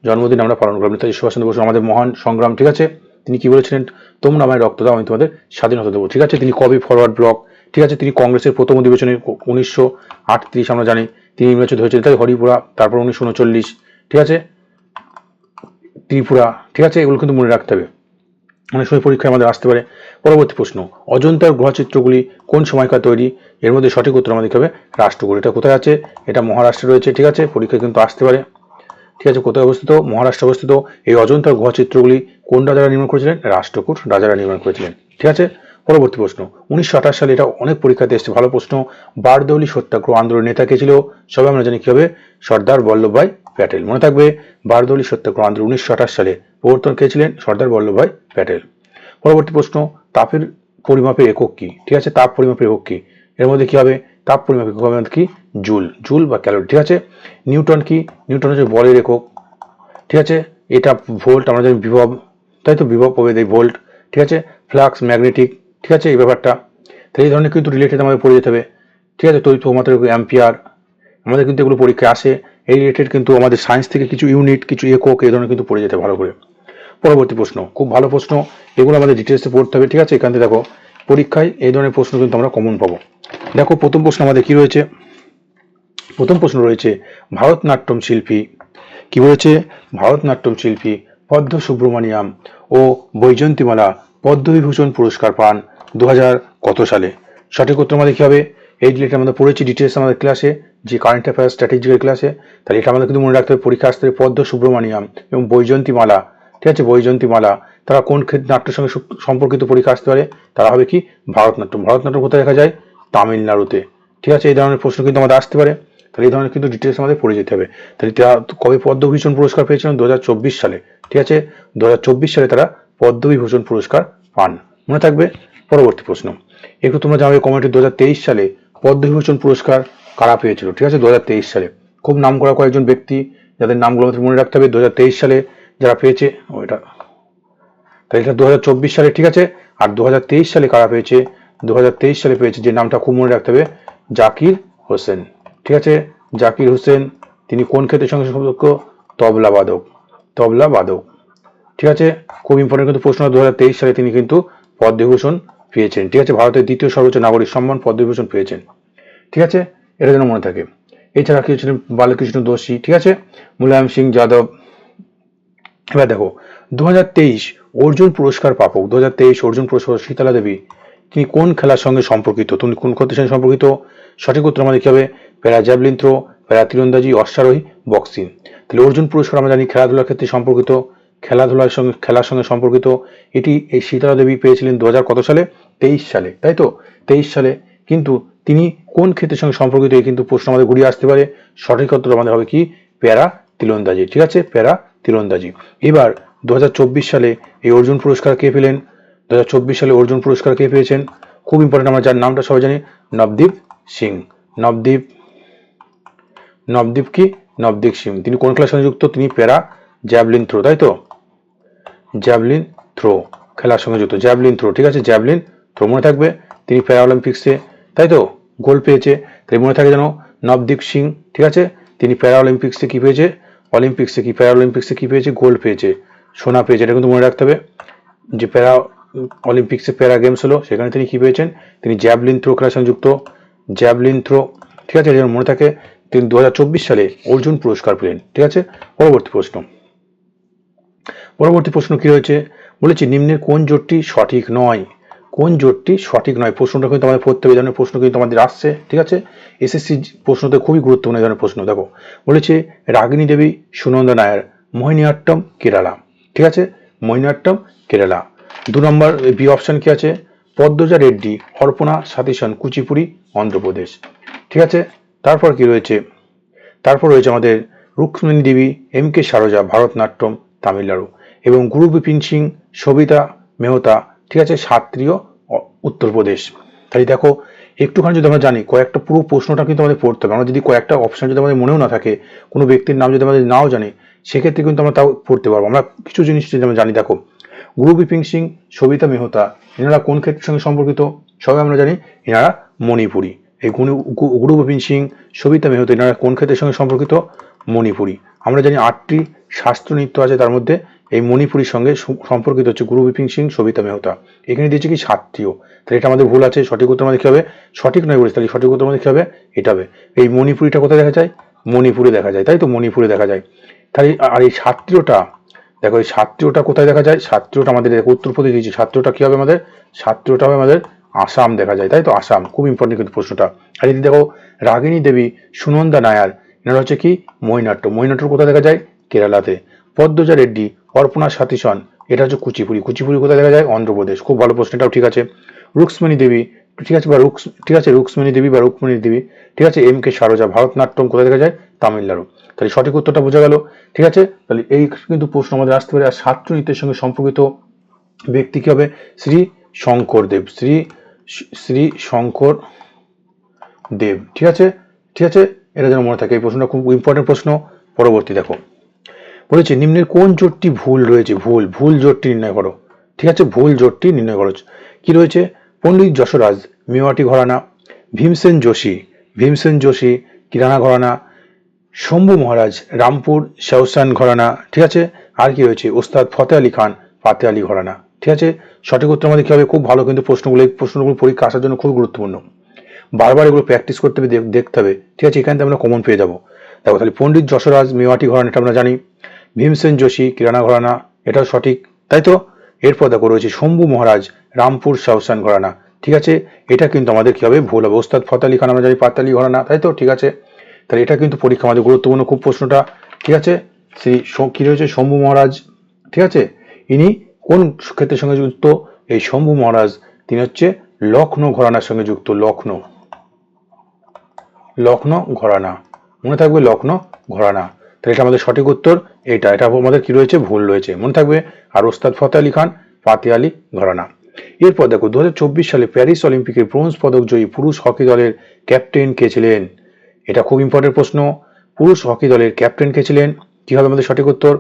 জন্মদিন আমরা পালন করলাম। নেতাজি সুভাষচন্দ্র বসু আমাদের মহান সংগ্রাম, ঠিক আছে। তিনি কি বলেছিলেন, তোমরা আমায় রক্ত দাও, আমি তোমাদের স্বাধীনতা দেবো, ঠিক আছে। তিনি কবি, ফরওয়ার্ড ব্লক, ঠিক আছে। তিনি কংগ্রেসের প্রথম অধিবেশনে 1938 আমরা জানি তিনি নির্বাচিত হয়েছিলেন, তাই হরিপুরা। তারপর 1939, ঠিক আছে, ত্রিপুরা, ঠিক আছে। এগুলো কিন্তু মনে রাখতে হবে, অনেক সময় পরীক্ষায় আমাদের আসতে পারে। পরবর্তী প্রশ্ন, অজন্তার গ্রহচিত্রগুলি কোন সময়কার তৈরি? এর মধ্যে সঠিক উত্তর আমাদের হবে রাষ্ট্রকূট। এটা কোথায় আছে, এটা মহারাষ্ট্রে রয়েছে, ঠিক আছে। পরীক্ষায় কিন্তু আসতে পারে, ঠিক আছে। কোথায় অবস্থিত, মহারাষ্ট্রে অবস্থিত। এই অজন্তার গুহাচিত্রগুলি কোন রাজারা নির্মাণ করেছিলেন? রাষ্ট্রকূট রাজারা নির্মাণ করেছিলেন, ঠিক আছে। পরবর্তী প্রশ্ন, 1928 সালে, এটা অনেক পরীক্ষাতে এসেছে, ভালো প্রশ্ন। বারদৌলি সত্যাগ্রহ আন্দোলনের নেতা কে ছিল? সবাই আমরা জানি কি হবে, সর্দার বল্লভভাই প্যাটেল, মনে থাকবে। বারদৌলি সত্যাগ্রহ আন্দোলন 1928 সালে প্রবর্তন কে ছিলেন? সর্দার বল্লভভাই প্যাটেল। পরবর্তী প্রশ্ন, তাপের পরিমাপের একক কি? ঠিক আছে, তাপ পরিমাপের একক কি? এর মধ্যে কি হবে, তাপ পরিমাপের একক হবে কি, জুল বা ক্যালোরি, ঠিক আছে। নিউটন কি? নিউটন হচ্ছে বলের একক, ঠিক আছে। এটা ভোল্ট, আমরা জানি বিভব, তাই তো, বিভব প্রভেদ এই ভোল্ট, ঠিক আছে। ফ্লাক্স, ম্যাগনেটিক, ঠিক আছে, এই ব্যাপারটা। তাই এই ধরনের কিন্তু রিলেটেড আমাদের পড়ে যেতে হবে, ঠিক আছে। তড়িৎ প্রবাহের অ্যাম্পিয়ার, আমাদের কিন্তু এগুলো পরীক্ষায় আসে। এই রিলেটেড কিন্তু আমাদের সায়েন্স থেকে কিছু ইউনিট, কিছু একক, এই ধরনের কিন্তু পড়ে যেতে ভালো করে। পরবর্তী প্রশ্ন, খুব ভালো প্রশ্ন, এগুলো আমাদের ডিটেলসে পড়তে হবে, ঠিক আছে। এখান থেকে দেখো পরীক্ষায় এই ধরনের প্রশ্ন কিন্তু আমরা কমন পাবো। দেখো প্রথম প্রশ্ন আমাদের কি রয়েছে, প্রথম প্রশ্ন রয়েছে, ভারতনাট্যম শিল্পী কি বলেছে? ভারতনাট্যম শিল্পী পদ্ম সুব্রমণিয়াম ও বৈজয়ন্তীমালা পদ্মবিভূষণ পুরস্কার পান 2000 কত সালে? সঠিক উত্তর আমাদের কি হবে? এই রিলেটেড আমরা পড়েছি ডিটেলস আমাদের ক্লাসে, যে কারেন্ট অ্যাফেয়ার্স স্ট্র্যাটেজিক্যাল ক্লাসে। তাহলে এটা আমাদের কিন্তু মনে রাখতে হবে, পরীক্ষা আসতে হবে পদ্ম সুব্রমণিয়াম এবং বৈজয়ন্তীমালা, ঠিক আছে, বৈজয়ন্তীমালা, তারা কোন নাট্যের সঙ্গে সম্পর্কিত পরীক্ষা আসতে পারে? তারা হবে কি, ভারতনাট্যম। ভারতনাট্যম কোথায় দেখা যায়? তামিলনাড়ুতে, ঠিক আছে। এই ধরনের প্রশ্ন কিন্তু আমাদের আসতে পারে, তাহলে এই ধরনের কিন্তু ডিটেলস আমাদের পড়ে যেতে হবে। তাহলে কবে পদ্মভূষণ পুরস্কার পেয়েছিলেন? 2024 সালে, ঠিক আছে। 2024 সালে তারা পদ্মবিভূষণ পুরস্কার পান, মনে থাকবে। পরবর্তী প্রশ্ন, একটু তোমরা জানাবে কমেন্টে 2023 সালে পদ্মবিভূষণ পুরস্কার কারা পেয়েছিল, ঠিক আছে, 2023 সালে। খুব নাম করা কয়েকজন ব্যক্তি যাদের নামগুলো আমাদের মনে রাখতে হবে। 2023 সালে যারা পেয়েছে ওইটা, তাই এটা 2024 সালে, ঠিক আছে। আর 2023 সালে কারা পেয়েছে, 2023 সালে পেয়েছে, যে নামটা খুব মনে রাখতে হবে, জাকির হোসেন, ঠিক আছে। জাকির হোসেন, তিনি কোন ক্ষেত্রের সঙ্গে সম্পর্ক, তবলা বাদক, তবলা বাদক, ঠিক আছে। খুব ইম্পর্টেন্ট কিন্তু প্রশ্ন, 2023 সালে তিনি কিন্তু পদ্মবিভূষণ পেয়েছেন, ঠিক আছে। ভারতের দ্বিতীয় সর্বোচ্চ নাগরিক সম্মান পদ্মবিভূষণ পেয়েছেন, ঠিক আছে, এটা যেন মনে থাকে। এছাড়া কি ছিলেন, বালকৃষ্ণ দোষী, ঠিক আছে, মুলায়ম সিং যাদব। এবার দেখো 2023 অর্জুন পুরস্কার প্রাপক, 2023 অর্জুন পুরস্কার শীতলা দেবী, তিনি কোন খেলার সঙ্গে সম্পর্কিত, তুমি কোন ক্ষেত্রের সঙ্গে সম্পর্কিত? সঠিক উত্তর আমাদের কি হবে, প্যারা জ্যাভলিন থ্রো, প্যারা তীরন্দাজি, অশ্বারোহী, বক্সিং। তাহলে অর্জুন পুরস্কার আমরা জানি খেলাধুলার ক্ষেত্রে সম্পর্কিত, খেলার সঙ্গে সম্পর্কিত। এটি এই শীতলা দেবী পেয়েছিলেন 2000 কত সালে, 23 সালে, তাই তো, 23 সালে। কিন্তু তিনি কোন ক্ষেত্রের সঙ্গে সম্পর্কিত, এই কিন্তু প্রশ্ন আমাদের ঘুরিয়ে আসতে পারে। সঠিক উত্তর আমাদের হবে কি, প্যারা তীরন্দাজি, ঠিক আছে, প্যারা তীরন্দাজি। এবার 2024 সালে এই অর্জুন পুরস্কার কে পেলেন, 2024 সালে অর্জুন পুরস্কার কে পেয়েছেন, খুব ইম্পর্টেন্ট, আমরা যার নামটা সবাই জানি, নবদীপ সিং, নবদীপ, নবদীপ কি, নবদীপ সিং। তিনি কোন খেলার সঙ্গে যুক্ত, তিনি প্যারা জ্যাভলিন থ্রো, তাই তো, জ্যাভলিন থ্রো খেলার সঙ্গে যুক্ত, জ্যাভলিন থ্রো, ঠিক আছে, জ্যাভলিন থ্রো মনে থাকবে। তিনি প্যারা অলিম্পিক্সে, তাই তো, গোল্ড পেয়েছে, তাই মনে থাকে যেন নবদীপ সিং, ঠিক আছে। তিনি প্যারা অলিম্পিক্সে কি পেয়েছে, অলিম্পিক্সে কি, প্যারা অলিম্পিক্সে কি পেয়েছে, গোল্ড পেয়েছে, সোনা পেয়েছে, এটা কিন্তু মনে রাখতে হবে। যে প্যারা অলিম্পিক্সে প্যারা গেমস হলো, সেখানে তিনি কি পেয়েছেন, তিনি জ্যাভলিন থ্রো খেলার সঙ্গে যুক্ত, জ্যাভলিন থ্রো, ঠিক আছে, যেন মনে থাকে। তিনি 2024 সালে অর্জুন পুরস্কার পেলেন, ঠিক আছে। পরবর্তী প্রশ্ন, পরবর্তী প্রশ্ন কি রয়েছে, বলেছি নিম্নের কোন জোটটি সঠিক নয়, কোন জোটটি সঠিক নয়। প্রশ্নটা কিন্তু আমাদের পড়তে হবে, এই ধরনের প্রশ্ন কিন্তু আমাদের আসছে, ঠিক আছে। এসএসসি প্রশ্নতে খুবই গুরুত্বপূর্ণ এই ধরনের প্রশ্ন। দেখো বলেছে রাগিনী দেবী, সুনন্দা নায়ার, মোহিনীআট্টম কেরালা, ঠিক আছে, মোহিনীআট্টম কেরালা। 2 নম্বর বি অপশন কি আছে, পদ্মজা রেড্ডি, অর্পণা সাথীসন, কুচিপুড়ি, অন্ধ্রপ্রদেশ, ঠিক আছে। তারপর কি রয়েছে, তারপর রয়েছে আমাদের রুক্মিণী দেবী, M K Sharjah, Bharatanatyam, Tamil Nadu, এবং গুরু বিপিন সিং, সবিতা মেহতা, ঠিক আছে, শাস্ত্রীয়, উত্তরপ্রদেশ। তাই দেখো একটুখানি যদি আমরা জানি, কয়েকটা পুরো প্রশ্নটা কিন্তু আমাদের পড়তে হবে। আমরা যদি কয়েকটা অপশন যদি আমাদের মনেও না থাকে, কোনো ব্যক্তির নাম যদি আমাদের নাও জানি, সেক্ষেত্রে কিন্তু আমরা তাও পড়তে পারবো। আমরা কিছু জিনিস যদি আমরা জানি, দেখো গুরু বিপিন সিং, সবিতা মেহতা, এনারা কোন ক্ষেত্রের সঙ্গে সম্পর্কিত, সবাই আমরা জানি এনারা মণিপুরী। এই গুরু বিপিন সিং, সবিতা মেহতা, এনারা কোন ক্ষেত্রের সঙ্গে সম্পর্কিত, মণিপুরী। আমরা জানি 8টি শাস্ত্র নৃত্য আছে, তার মধ্যে এই মণিপুরীর সঙ্গে সম্পর্কিত হচ্ছে গুরু বিপিন সিং, সবিতা মেহতা। এখানে দিয়েছে কি শাস্ত্রীয়, তাহলে এটা আমাদের ভুল আছে। সঠিক উত্তর আমাদের কি হবে, সঠিক নয় বলেছে, তাহলে সঠিক উত্তর আমাদের কি হবে, এটা হবে। এই মণিপুরীটা কোথায় দেখা যায়, মণিপুরে দেখা যায়, তাই তো, মণিপুরে দেখা যায়। তাহলে আর এই শাস্ত্রীয়টা, দেখো এই শাস্ত্রীয়টা কোথায় দেখা যায়, শাস্ত্রীয়টা আমাদের উত্তরপ্রদেশ দিয়েছে, শাস্ত্রীয়টা কি হবে আমাদের, শাস্ত্রীয়টা হবে আমাদের আসাম দেখা যায়, তাই তো, আসাম। খুব ইম্পর্টেন্ট কিন্তু প্রশ্নটা। আর যদি দেখো রাগিনী দেবী, সুনন্দা নায়ার, এনারা হচ্ছে কি মোহিনীআট্টম, মোহিনীআট্টম কোথায় দেখা যায়, কেরালাতে। পদ্মজা রেড্ডি, অর্পণা সাথীসন, এটা হচ্ছে কুচিপুড়ি, কুচিপুড়ি কোথায় দেখা যায়, অন্ধ্রপ্রদেশ। খুব ভালো প্রশ্ন, এটাও ঠিক আছে। রুক্মিণী দেবী, ঠিক আছে, বা ঠিক আছে, রুক্মিণী দেবী বা রুক্মিণী দেবী, ঠিক আছে, এম কে সারজা, ভারতনাট্যম কোথায় দেখা যায়, তামিলনাড়ু। তাহলে সঠিক উত্তরটা বোঝা গেল, ঠিক আছে। তাহলে এই কিন্তু প্রশ্ন আমাদের আসতে পারে। আর শাস্ত্র নৃত্যের সঙ্গে সম্পর্কিত ব্যক্তি কি হবে, শ্রী শঙ্কর দেব, শ্রী শঙ্কর দেব, ঠিক আছে, ঠিক আছে, এটা যেন মনে থাকে। এই প্রশ্নটা খুব ইম্পর্টেন্ট প্রশ্ন। পরবর্তী দেখো বলেছে নিম্নের কোন জোটটি ভুল রয়েছে, ভুল, ভুল জোটটি নির্ণয় করো, ঠিক আছে, ভুল জোটটি নির্ণয় করো। কি রয়েছে, পণ্ডিত যশোরাজ, মেওয়াটি ঘরানা, ভীমসেন যোশী, ভীমসেন যোশী কিরানা ঘরানা, শম্ভু মহারাজ, রামপুর শেওসান ঘরানা, ঠিক আছে। আর কি রয়েছে, ওস্তাদ ফতে আলী খান, ফাতে আলী ঘরানা, ঠিক আছে। সঠিক উত্তর আমাদের কি হবে, খুব ভালো কিন্তু প্রশ্নগুলো, এই প্রশ্নগুলো পরীক্ষা আসার জন্য খুব গুরুত্বপূর্ণ। বারবার এগুলো প্র্যাকটিস করতে হবে, দেখতে হবে, ঠিক আছে। এখান থেকে আমরা কমন পেয়ে যাবো। দেখো তাহলে পণ্ডিত যশোরাজ, মেওয়াটি ঘরানা, এটা আমরা জানি। ভীমসেন যোশী, কিরানা ঘরানা, এটাও সঠিক, তাই তো। এরপর দেখো রয়েছে শম্ভু মহারাজ, রামপুর শেওসান ঘরানা, ঠিক আছে। এটা কিন্তু আমাদের কি হবে, ভুল হবে। ওস্তাদ ফতে আলী খান আমরা জানি, ফাতে আলী ঘরানা, তাই তো, ঠিক আছে। তাহলে এটা কিন্তু পরীক্ষা আমাদের গুরুত্বপূর্ণ খুব প্রশ্নটা, ঠিক আছে। কি রয়েছে, শম্ভু মহারাজ, ঠিক আছে, ইনি কোন ক্ষেত্রের সঙ্গে যুক্ত, এই শম্ভু মহারাজ তিনি হচ্ছে লখনৌ ঘরানার সঙ্গে যুক্ত, লখনৌ, লখনৌ ঘরানা, মনে থাকবে, লখনৌ ঘরানা। তাহলে এটা আমাদের সঠিক উত্তর, এটা আমাদের কি রয়েছে, ভুল রয়েছে, মনে থাকবে। আর ওস্তাদ ফতে আলী খান, ফাতে আলী ঘরানা। এরপর দেখো 2024 সালে প্যারিস অলিম্পিকের ব্রোঞ্জ পদক জয়ী পুরুষ হকি দলের ক্যাপ্টেন কে ছিলেন, এটা খুব ইম্পর্টেন্ট প্রশ্ন। পুরুষ হকি দলের ক্যাপ্টেন কে ছিলেন? কি হবে আমাদের সঠিক উত্তর?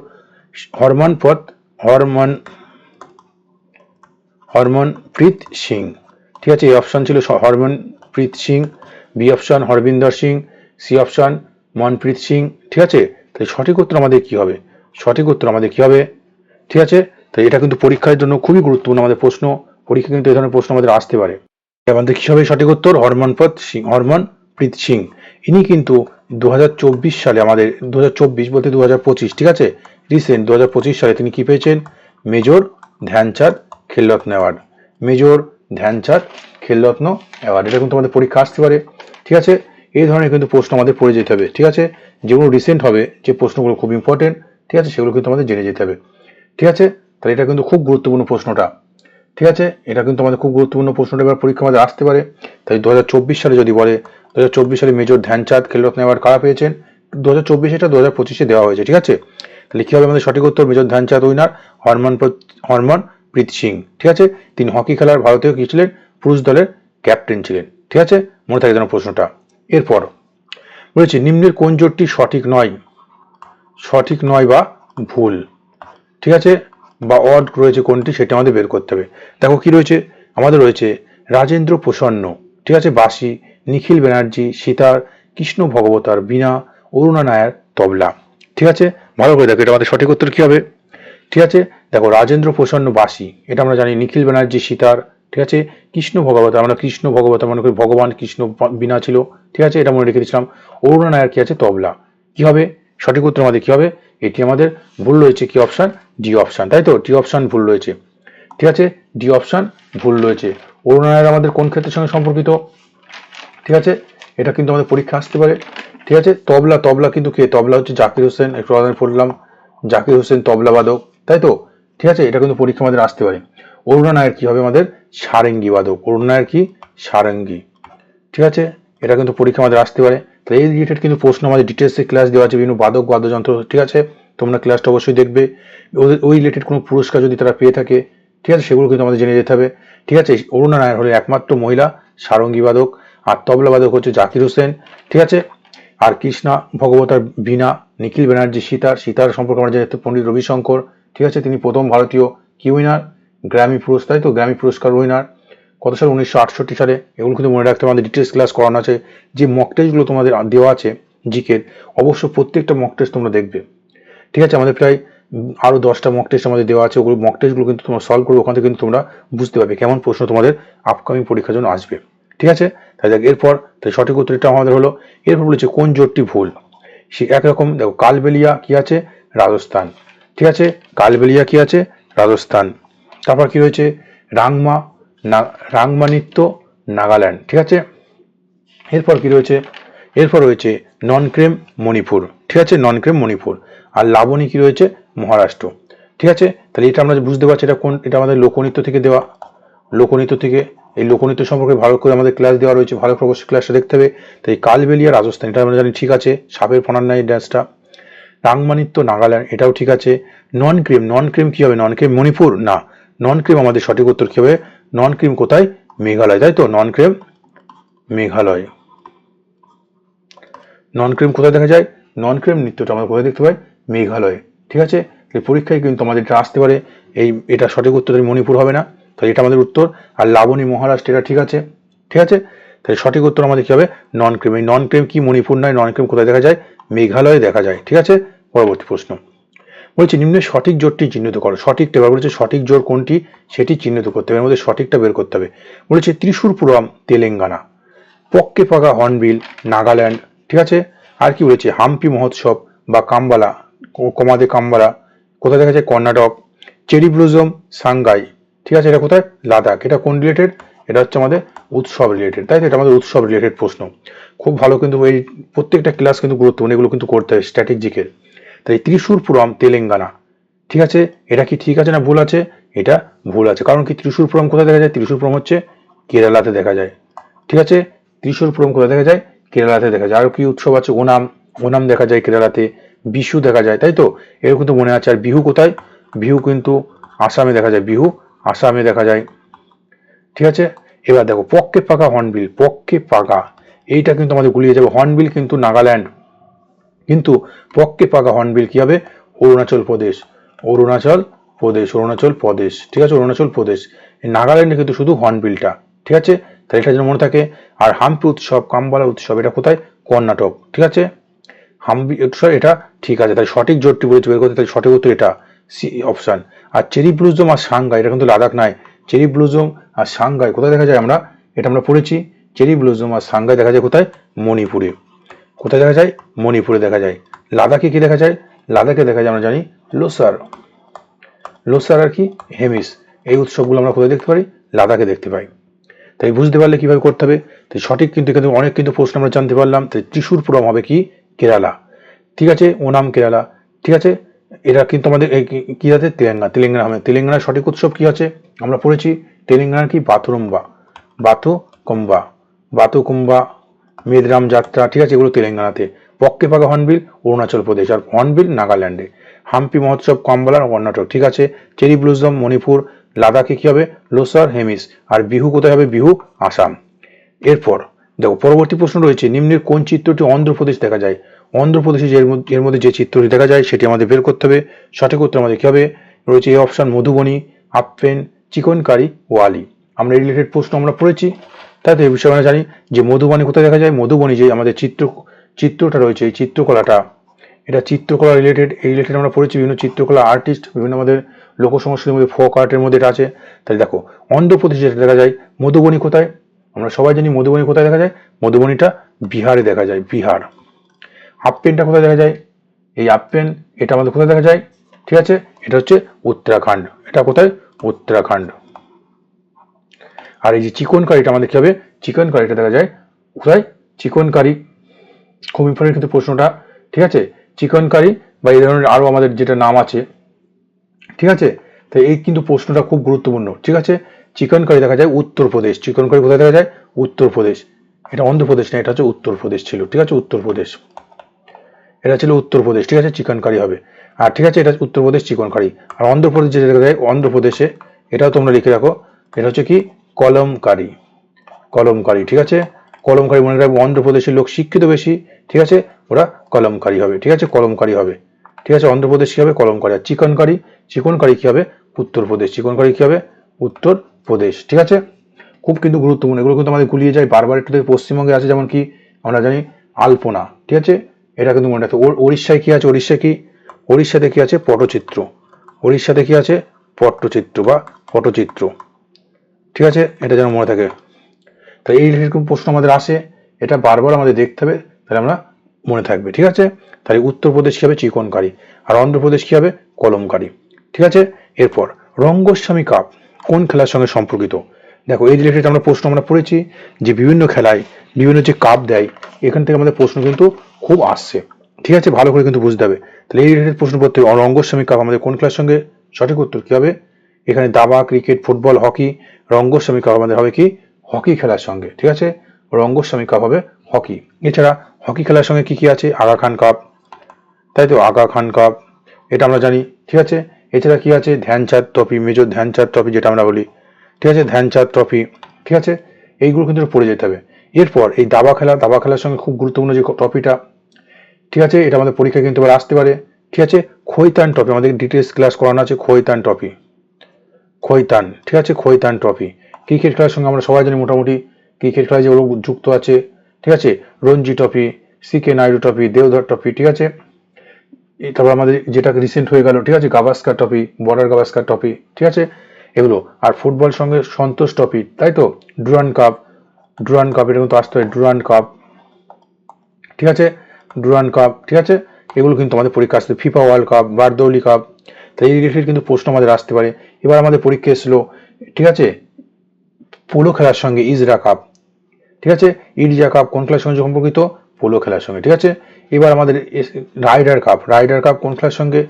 হরমনপ্রীত সিং। ঠিক আছে, এই অপশন ছিল Harmanpreet Singh, B option Harvinder Singh, C option Manpreet Singh. ঠিক আছে, তাই সঠিক উত্তর আমাদের কি হবে? সঠিক উত্তর আমাদের কি হবে? ঠিক আছে, তাই এটা কিন্তু পরীক্ষার জন্য খুবই গুরুত্বপূর্ণ আমাদের প্রশ্ন। পরীক্ষা কিন্তু এই ধরনের প্রশ্ন আমাদের আসতে পারে। আমাদের কি হবে সঠিক উত্তর? হরমনপ্রীত সিং। ইনি কিন্তু 2024 সালে, আমাদের 2024 বলতে 2025, ঠিক আছে, রিসেন্ট 2025 সালে তিনি কি পেয়েছেন? Major Dhyanchand Khel Ratna award. Major Dhyanchand Khel Ratna award, এটা কিন্তু আমাদের পরীক্ষা আসতে পারে। ঠিক আছে, এই ধরনের কিন্তু প্রশ্ন আমাদের পড়ে যেতে হবে। ঠিক আছে, যেগুলো রিসেন্ট হবে, যে প্রশ্নগুলো খুব ইম্পর্টেন্ট, ঠিক আছে, সেগুলো কিন্তু আমাদের জেনে যেতে হবে। ঠিক আছে, তাহলে এটা কিন্তু খুব গুরুত্বপূর্ণ প্রশ্নটা। ঠিক আছে, এটা কিন্তু আমাদের খুব গুরুত্বপূর্ণ প্রশ্নটা এবার পরীক্ষা আমাদের আসতে পারে। তাই 2024 সালে যদি বলে, 2024 সালে মেজর ধ্যানচাঁদ খেলরত্ন অ্যাওয়ার্ড কারা পেয়েছেন? 2024 এটা 2025 দেওয়া হয়েছে। ঠিক আছে, তাহলে কি হবে আমাদের সঠিক উত্তর? Major Dhyanchand winner Harmanpreet Singh. ঠিক আছে, তিনি হকি খেলার ভারতীয় কি ছিলেন? পুরুষ দলের ক্যাপ্টেন ছিলেন। ঠিক আছে, মনে থাকে যেন প্রশ্নটা। এরপর বলেছি নিম্নের কোন জোটটি সঠিক নয় বা ভুল? ঠিক আছে, বা অড রয়েছে কোনটি, সেটা আমাদের বের করতে হবে। দেখো কি রয়েছে, আমাদের রয়েছে রাজেন্দ্র প্রসন্ন, ঠিক আছে, বাঁশি, নিখিল ব্যানার্জি সিতার, কৃষ্ণ ভগবতার বীণা, অরুণা নায়ার তবলা। ঠিক আছে, ভালো করে দেখো এটা আমাদের সঠিক উত্তর কি হবে। ঠিক আছে, দেখো রাজেন্দ্র প্রসন্ন বাঁশি, এটা আমরা জানি। নিখিল ব্যানার্জি সিতার, ঠিক আছে। কৃষ্ণ ভগবত, আমরা কৃষ্ণ ভগবত মনে করি ভগবান কৃষ্ণ বীণা ছিল। ঠিক আছে, এটা মনে রেখে দিচ্ছিলাম। অরুণা নায়ার কি আছে? তবলা। কি হবে সঠিক উত্তর আমাদের? কি হবে? এটি আমাদের ভুল রয়েছে। কি অপশন? ডি অপশন, তাই তো, ডি অপশন ভুল রয়েছে। ঠিক আছে, ডি অপশন ভুল রয়েছে। অরুণা নায়ার আমাদের কোন ক্ষেত্রের সঙ্গে সম্পর্কিত? ঠিক আছে, এটা কিন্তু আমাদের পরীক্ষা আসতে পারে। ঠিক আছে, তবলা কিন্তু কে? তবলা হচ্ছে জাকির হোসেন, একটু আগে পড়লাম, জাকির হোসেন তবলা বাদক, তাই তো। ঠিক আছে, এটা কিন্তু পরীক্ষা আমাদের আসতে পারে। অরুণা নায়ার কি হবে আমাদের? সারেঙ্গি বাদক। অরুণা নায়ার কি? সারেঙ্গি। ঠিক আছে, এটা কিন্তু পরীক্ষা আমাদের আসতে পারে। তো এই রিলেটেড কিন্তু প্রশ্ন আমাদের ডিটেলসে ক্লাস দেওয়া আছে, বিভিন্ন বাদক বাদ্যযন্ত্র। ঠিক আছে, তোমরা ক্লাসটা অবশ্যই দেখবে। ওই রিলেটেড কোনো পুরস্কার যদি তারা পেয়ে থাকে, ঠিক আছে, সেগুলো কিন্তু আমাদের জেনে যেতে হবে। ঠিক আছে, অরুণা নায়ার হলে একমাত্র মহিলা সারঙ্গী বাদক, আর তবলা বাদক হচ্ছে জাকির হোসেন। ঠিক আছে, আর কৃষ্ণা ভগবতার বীণা, নিখিল ব্যানার্জি সিতার সম্পর্কে আমরা জানি পণ্ডিত রবিশঙ্কর। ঠিক আছে, তিনি প্রথম ভারতীয় কি উইনার? গ্র্যামি পুরস্কার, তাই তো, গ্র্যামি পুরস্কার উইনার। কত সালে? 1968 সালে। এগুলো কিন্তু মনে রাখতে হবে, আমাদের ডিটেলস ক্লাস করানো আছে। যে মক টেস্টগুলো তোমাদের দেওয়া আছে জিকের, অবশ্য প্রত্যেকটা মক টেস্ট তোমরা দেখবে। ঠিক আছে, আমাদের প্রায় আরো 10টা মক টেস্ট আমাদের দেওয়া আছে। ওগুলো মক টেস্টগুলো কিন্তু তোমরা সলভ করবে, ওখান থেকে কিন্তু তোমরা বুঝতে পারবে কেমন প্রশ্ন তোমাদের আপকামিং পরীক্ষার জন্য আসবে। ঠিক আছে, তাই দেখ এরপর তাই সঠিক উত্তরটা আমাদের হলো। এরপর বলেছে কোন জোটটি ভুল? সে একরকম দেখো, কালবেলিয়া কি আছে? রাজস্থান। ঠিক আছে, কালবেলিয়া কি আছে? রাজস্থান। তারপর কি রয়েছে? রাংমা নৃত্য, নাগাল্যান্ড। ঠিক আছে, এরপর কি রয়েছে? এরপর রয়েছে ননক্রেম, মণিপুর। ঠিক আছে, ননক্রেম মণিপুর। আর লাবণী কি রয়েছে? মহারাষ্ট্র। ঠিক আছে, তাহলে এটা আমরা বুঝতে পারছি এটা কোন, এটা আমাদের লোকনৃত্য থেকে দেওয়া। লোকনৃত্য থেকে, এই লোকনৃত্য সম্পর্কে ভালো করে আমাদের ক্লাস দেওয়া রয়েছে, ভালো করে অবশ্যই ক্লাসটা দেখতে হবে। তাই কালবেলিয়া রাজস্থান, এটা আমরা জানি, ঠিক আছে। সাপের ফনার নাই ড্যান্সটা। রাংমা নৃত্য নাগাল্যান্ড, এটাও ঠিক আছে। নন ক্রিম কি হবে? নন ক্রিম মণিপুর না, নন ক্রিম আমাদের সঠিক উত্তর কি হবে? নন ক্রিম কোথায়? মেঘালয়, তাই তো, নন ক্রিম মেঘালয়। নন ক্রিম কোথায় দেখা যায়? নন ক্রিম নৃত্যটা আমরা কোথায় দেখতে পাই? মেঘালয়ে। ঠিক আছে, পরীক্ষায় কিন্তু আমাদের এটা আসতে পারে। এটা সঠিক উত্তর মণিপুর হবে না, তাহলে এটা আমাদের উত্তর। আর লাবণী মহারাষ্ট্র, এটা ঠিক আছে। ঠিক আছে, তাহলে সঠিক উত্তর আমাদের কি হবে? নন ক্রিম। এই নন ক্রিম কি মণিপুর নয়, নন ক্রিম কোথায় দেখা যায়? মেঘালয়ে দেখা যায়। ঠিক আছে, পরবর্তী প্রশ্ন বলছি নিম্নের সঠিক জোটটি চিহ্নিত করো। সঠিকটা এবার বলেছে সঠিক জোট কোনটি সেটি চিহ্নিত করতে হবে, এর মধ্যে সঠিকটা বের করতে হবে। বলেছে ত্রিশূরপুরম, তেলেঙ্গানা। পক্কে পাকা হর্নবিল, নাগাল্যান্ড। ঠিক আছে, আর কি বলেছে? হাম্পি মহোৎসব বা কাম্বালা, কমাদে কাম্বালা, কোথায় দেখা যায়? কর্ণাটক। Cherry blossom, Sangai. ঠিক আছে, এটা কোথায়? লাদাখ। এটা কোন রিলেটেড? এটা হচ্ছে আমাদের উৎসব রিলেটেড, তাই তো, এটা আমাদের উৎসব রিলেটেড প্রশ্ন। খুব ভালো কিন্তু এই প্রত্যেকটা ক্লাস কিন্তু গুরুত্বপূর্ণ, এগুলো কিন্তু করতে হয় স্ট্র্যাটেজিকের। তাই ত্রিশূরপুরম, তেলেঙ্গানা। ঠিক আছে, এটা কি ঠিক আছে না ভুল আছে? এটা ভুল আছে, কারণ কি ত্রিশূরপুরম কোথায় দেখা যায়? ত্রিশূরপুরম হচ্ছে কেরালাতে দেখা যায়। ঠিক আছে, ত্রিশূরপুরম কোথায় দেখা যায়? কেরালাতে দেখা যায়। আর কি উৎসব আছে? ওনাম দেখা যায় কেরালাতে, বিশু দেখা যায়, তাই তো, এর কিন্তু মনে আছে। আর বিহু কোথায়? বিহু কিন্তু আসামে দেখা যায়, বিহু আসামে দেখা যায়। ঠিক আছে, এবার দেখো পক্কে পাকা হর্নবিল, পক্কে পাকা, এইটা কিন্তু আমাদের গুলিয়ে যাবে। হর্নবিল কিন্তু নাগাল্যান্ড, কিন্তু পক্ষে পাকা হর্নবিল কি হবে? অরুণাচল প্রদেশ, অরুণাচল প্রদেশ, অরুণাচল প্রদেশ, ঠিক আছে, অরুণাচল প্রদেশ। নাগাল্যান্ডে কিন্তু শুধু হর্নবিলটা, ঠিক আছে, তাহলে এটা যেন মনে থাকে। আর হাম্পি উৎসব, কাম্বালা উৎসব, এটা কোথায়? কর্ণাটক, ঠিক আছে। হাম্পি উৎসব এটা ঠিক আছে, তাই সঠিক জোটটি বলেছে বের করতে, তাই সঠিক উত্তর এটা সি অপশন। আর চেরি ব্লুজম আর সাংঘাই, এটা কিন্তু লাদাখ নয়। চেরি ব্লুজম আর সাংঘাই কোথায় দেখা যায়? এটা আমরা পড়েছি। চেরি ব্লুজম আর সাংঘাই দেখা যায় কোথায়? মণিপুরে। কোথায় দেখা যায়? মণিপুরে দেখা যায়। লাদাখে কি দেখা যায়? লাদাখে দেখা যায় আমরা জানি লোসার, লোসার আর কি হেমিস। এই উৎসবগুলো আমরা কোথায় দেখতে পারি? লাদাখে দেখতে পাই। তাই বুঝতে পারলে কিভাবে করতে হবে। তাই সঠিক কিন্তু এখানে অনেক কিন্তু প্রশ্ন আমরা জানতে পারলাম। তাই ত্রিশূরপুরম হবে কি? কেরালা, ঠিক আছে, ওনাম কেরালা, ঠিক আছে। এটা কিন্তু আমাদের কি আছে? তেলেঙ্গানা, তেলেঙ্গানা হবে। তেলেঙ্গানার সঠিক উৎসব কি আছে? আমরা পড়েছি তেলেঙ্গানার কি? বাথুরম্বা, বাথুকম্বা, বাথুকুম্বা, মেদরাম যাত্রা, ঠিক আছে, এগুলো তেলেঙ্গানাতে। পক্ষে পাকা হর্নবিল অরুণাচল প্রদেশ, আর হর্নবিল নাগাল্যান্ডে। হাম্পি মহোৎসব কাম্বালা কর্ণাটক, ঠিক আছে। চেরি ব্লুজম মণিপুর, লাদাখে কি হবে? লোসার হেমিস। আর বিহু কোথায় হবে? বিহু আসাম। এরপর দেখো পরবর্তী প্রশ্ন রয়েছে, নিম্নের কোন চিত্রটি অন্ধ্রপ্রদেশ দেখা যায়? অন্ধ্রপ্রদেশে এর মধ্যে যে চিত্রটি দেখা যায় সেটি আমাদের বের করতে হবে। সঠিক উত্তর আমাদের কি হবে? রয়েছে এই অপশন মধুবনী, আপ্পেন, চিকনকারি, ওয়ালি। আমরা এই রিলেটেড প্রশ্ন আমরা পড়েছি, তাই তো এই বিষয়ে আমরা জানি যে মধুবনী কোথায় দেখা যায়। মধুবনী যে আমাদের চিত্রটা রয়েছে, এই চিত্রকলাটা, এটা চিত্রকলা রিলেটেড, এই রিলেটেড আমরা পড়েছি। বিভিন্ন চিত্রকলা আর্টিস্ট, বিভিন্ন আমাদের লোক সংস্কৃতির মধ্যে ফোক আর্টের মধ্যে এটা আছে। তাহলে দেখো অন্ধ্রপ্রদেশে যেটা দেখা যায় মধুবনী কোথায়? আমরা সবাই জানি মধুবনী কোথায় দেখা যায়। মধুবনীটা বিহারে দেখা যায়, বিহার। আপ্পেনটা কোথায় দেখা যায়? এই আপ্পেন এটা আমাদের কোথায় দেখা যায়? ঠিক আছে, এটা হচ্ছে উত্তরাখণ্ড। এটা কোথায়? উত্তরাখণ্ড। আর এই যে চিকনকারিটা আমাদের কি হবে? চিকনকারিটা দেখা যায় কোথায়? চিকনকারি, খুব ইম্পর্টেন্ট কিন্তু প্রশ্নটা, ঠিক আছে। চিকনকারি বা এই ধরনের আরো আমাদের যেটা নাম আছে, ঠিক আছে। তো এই কিন্তু প্রশ্নটা খুব গুরুত্বপূর্ণ, ঠিক আছে। চিকনকারি দেখা যায় উত্তরপ্রদেশ। চিকনকারি কোথায় দেখা যায়? উত্তরপ্রদেশ। এটা অন্ধ্রপ্রদেশ না, এটা হচ্ছে উত্তরপ্রদেশ ছিল, ঠিক আছে, উত্তরপ্রদেশ। এটা ছিল উত্তরপ্রদেশ, ঠিক আছে, চিকনকারি হবে। আর ঠিক আছে, এটা উত্তরপ্রদেশ চিকনকারি। আর অন্ধ্রপ্রদেশ যেটা দেখা যায় অন্ধ্রপ্রদেশে, এটাও তোমরা লিখে রাখো, এটা হচ্ছে কি? কলমকারি, কলমকারি, ঠিক আছে। কলমকারি মনে রাখবো, অন্ধ্রপ্রদেশের লোক শিক্ষিত বেশি, ঠিক আছে, ওরা কলমকারি হবে, ঠিক আছে, কলমকারি হবে, ঠিক আছে। অন্ধ্রপ্রদেশ কি হবে? কলমকারি। আর চিকনকারি, চিকনকারি কি হবে? উত্তরপ্রদেশ। চিকনকারি কি হবে? উত্তরপ্রদেশ, ঠিক আছে। খুব কিন্তু গুরুত্বপূর্ণ, এগুলো কিন্তু আমাদের গুলিয়ে যায় বারবার। একটু থেকে পশ্চিমবঙ্গে আছে যেমন কি আমরা জানি আলপনা, ঠিক আছে, এটা কিন্তু মনে রাখতে। উড়িষ্যায় কি আছে? উড়িষ্যায় কি? উড়িষ্যাতে কি আছে? পটচিত্র। উড়িষ্যাতে কি আছে? পট্টচিত্র বা পটচিত্র, ঠিক আছে, এটা যেন মনে থাকে। তাই এই রকম প্রশ্ন আমাদের আসে, এটা বারবার আমাদের দেখতে হবে, তাহলে আমরা মনে থাকবে, ঠিক আছে। তাহলে উত্তরপ্রদেশ কি হবে? চিকনকারি। আর অন্ধ্রপ্রদেশ কি হবে? কলমকারি, ঠিক আছে। এরপর রঙ্গস্বামী কাপ কোন খেলার সঙ্গে সম্পর্কিত? দেখো এই রিলেটেড আমরা প্রশ্ন আমরা পড়েছি যে বিভিন্ন খেলায় বিভিন্ন যে কাপ দেয়, এখান থেকে আমাদের প্রশ্ন কিন্তু খুব আসছে, ঠিক আছে, ভালো করে কিন্তু বুঝতে হবে। তাহলে এই রিলেটেড প্রশ্ন পড়তে হবে, রঙ্গস্বামী কাপ আমাদের কোন খেলার সঙ্গে? সঠিক উত্তর কি হবে? এখানে দাবা, cricket, football, hockey. Rangaswamy cup আমাদের হবে কি? হকি খেলার সঙ্গে, ঠিক আছে। রঙ্গস্বামী কাপ হবে হকি। এছাড়া হকি খেলার সঙ্গে কি কি আছে? আগা খান কাপ, তাই তো, আগা খান কাপ, এটা আমরা জানি, ঠিক আছে। এছাড়া কি আছে? Dhyanchand trophy, major Dhyanchand trophy যেটা আমরা বলি, ঠিক আছে, ধ্যানচাঁদ ট্রফি, ঠিক আছে। এইগুলো কিন্তু পড়ে যেতে হবে। এরপর এই দাবা খেলা, দাবা খেলার সঙ্গে খুব গুরুত্বপূর্ণ যে ট্রফিটা, ঠিক আছে, এটা আমাদের পরীক্ষা কিন্তু এবার আসতে পারে, ঠিক আছে। খৈতান ট্রফি আমাদের ডিটেলস ক্লাস করানো আছে, খৈতান ট্রফি, খৈতান, ঠিক আছে, খৈতান ট্রফি। ক্রিকেট খেলার সঙ্গে আমরা সবাই জানি মোটামুটি ক্রিকেট খেলায় যেগুলো যুক্ত আছে, ঠিক আছে, Ranji trophy, CK Naidu trophy, Deodhar trophy, ঠিক আছে। তারপর আমাদের যেটা রিসেন্ট হয়ে গেল, ঠিক আছে, Gavaskar trophy, border Gavaskar trophy, ঠিক আছে, এগুলো। আর ফুটবল সঙ্গে সন্তোষ ট্রফি, তাই তো, ডুরান্ড কাপ, ডুরান্ড কাপ, এটা কিন্তু আসতে হয়, ডুরান্ড কাপ, ঠিক আছে, ডুরান্ড কাপ, ঠিক আছে। এগুলো কিন্তু আমাদের পরীক্ষা আসতে, FIFA world cup, Bardoli cup. তাই এই রিলেটেড কিন্তু প্রশ্ন আমাদের আসতে পারে। এবার আমাদের পরীক্ষা এসলো, ঠিক আছে, পোলো খেলার সঙ্গে ইজরা কাপ, ঠিক আছে। ইজরা কাপ কোন খেলার সঙ্গে সম্পর্কিত? পোলো খেলার সঙ্গে, ঠিক আছে। এবার আমাদের রাইডার কাপ, রাইডার কাপ কোন খেলার সঙ্গে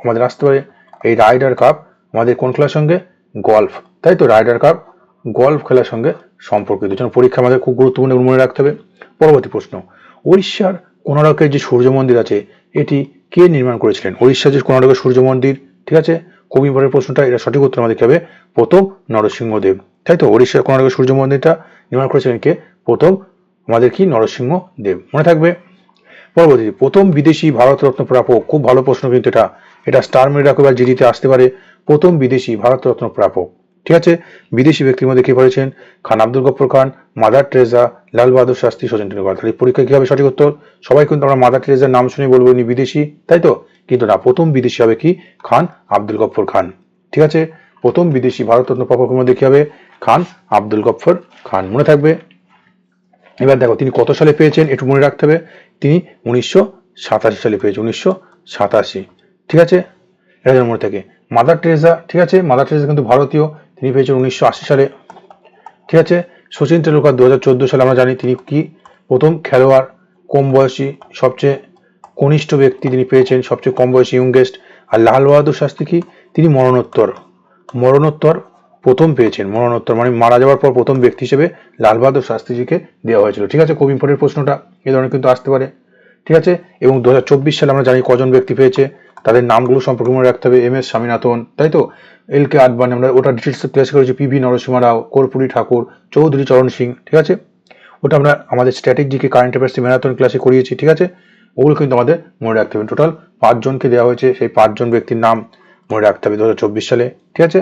আমাদের আসতে পারে? এই রাইডার কাপ আমাদের কোন খেলার সঙ্গে? গল্ফ, তাই তো, রাইডার কাপ গল্ফ খেলার সঙ্গে সম্পর্কিত। যেন পরীক্ষা আমাদের খুব গুরুত্বপূর্ণ মনে রাখতে হবে। পরবর্তী প্রশ্ন, উড়িষ্যার কোনারকের যে সূর্য মন্দির আছে এটি কে নির্মাণ করেছিলেন? উড়িষ্যার যে কোনারকের সূর্য মন্দির, ঠিক আছে, খুব ইম্পর্টেন্ট প্রশ্নটা। এটা সঠিক উত্তর আমাদের কি হবে? প্রথম নরসিংহদেব, তাই তো। উড়িষ্যার কোনারকের সূর্য মন্দিরটা নির্মাণ করেছিলেন কে? প্রথম আমাদের কি নরসিংহ দেব, মনে থাকবে। পরবর্তী প্রথম বিদেশি ভারতরত্ন প্রাপক, খুব ভালো প্রশ্ন কিন্তু এটা স্টার মেরে রাখো, এবার জিডিতে আসতে পারে। প্রথম বিদেশি ভারতরত্ন প্রাপক, ঠিক আছে, বিদেশি ব্যক্তির মধ্যে কে পড়েছেন? খান আব্দুল গফর খান, মাদার টেরেসা, লাল বাহাদুর শাস্ত্রী, সচিন টেন্ডুলকার। তাহলে পরীক্ষা কি হবে সঠিক উত্তর? সবাই কিন্তু আমরা মাদার টেরেসার নাম শুনে বলবো উনি বিদেশি, তাই তো, কিন্তু না, প্রথম বিদেশি হবে কি? খান আব্দুল গফর খান, ঠিক আছে। প্রথম বিদেশি ভারতরত্ন প্রাপকের মধ্যে কি হবে? খান আব্দুল গফর খান, মনে থাকবে। এবার দেখো তিনি কত সালে পেয়েছেন, একটু মনে রাখতে হবে। তিনি 1987 সালে পেয়েছেন, 1987, ঠিক আছে, এটা যেন মনে থাকে। মাদার টেরেসা, ঠিক আছে, মাদার টেরেসা কিন্তু ভারতীয়, তিনি পেয়েছেন 1980 সালে, ঠিক আছে। সচিন টেন্ডুলকার 2014 সালে আমরা জানি তিনি কি প্রথম খেলোয়াড়, কম বয়সী, সবচেয়ে কনিষ্ঠ ব্যক্তি তিনি পেয়েছেন, সবচেয়ে কম বয়সী, ইয়ংগেস্ট। আর লাল বাহাদুর শাস্ত্রী কি? তিনি মরণোত্তর প্রথম পেয়েছেন, মরণোত্তর মানে মারা যাওয়ার পর প্রথম ব্যক্তি হিসেবে লাল বাহাদুর শাস্ত্রীজিকে দেওয়া হয়েছিল, ঠিক আছে। খুব ইম্পর্টেন্ট প্রশ্নটা, এই ধরনের কিন্তু আসতে পারে, ঠিক আছে। এবং 2024 সালে আমরা জানি কজন ব্যক্তি পেয়েছে, তাদের নামগুলো সম্পর্কে মনে রাখতে হবে। MS স্বামীনাথন, তাই তো, LK আদবানি, আমরা ওটা ডিটেলস ক্লাস করেছি। PV নরসিংহ রাও, কর্পূরী ঠাকুর, চৌধুরী চরণ সিং, ঠিক আছে। ওটা আমরা আমাদের স্ট্র্যাটেজিকে কারেন্ট অ্যাফেয়ার্স ম্যারাথন ক্লাসে করিয়েছি, ঠিক আছে। ওগুলো কিন্তু আমাদের মনে রাখতে হবে। টোটাল 5 জনকে দেওয়া হয়েছে, সেই 5 জন ব্যক্তির নাম মনে রাখতে হবে 2024 সালে, ঠিক আছে।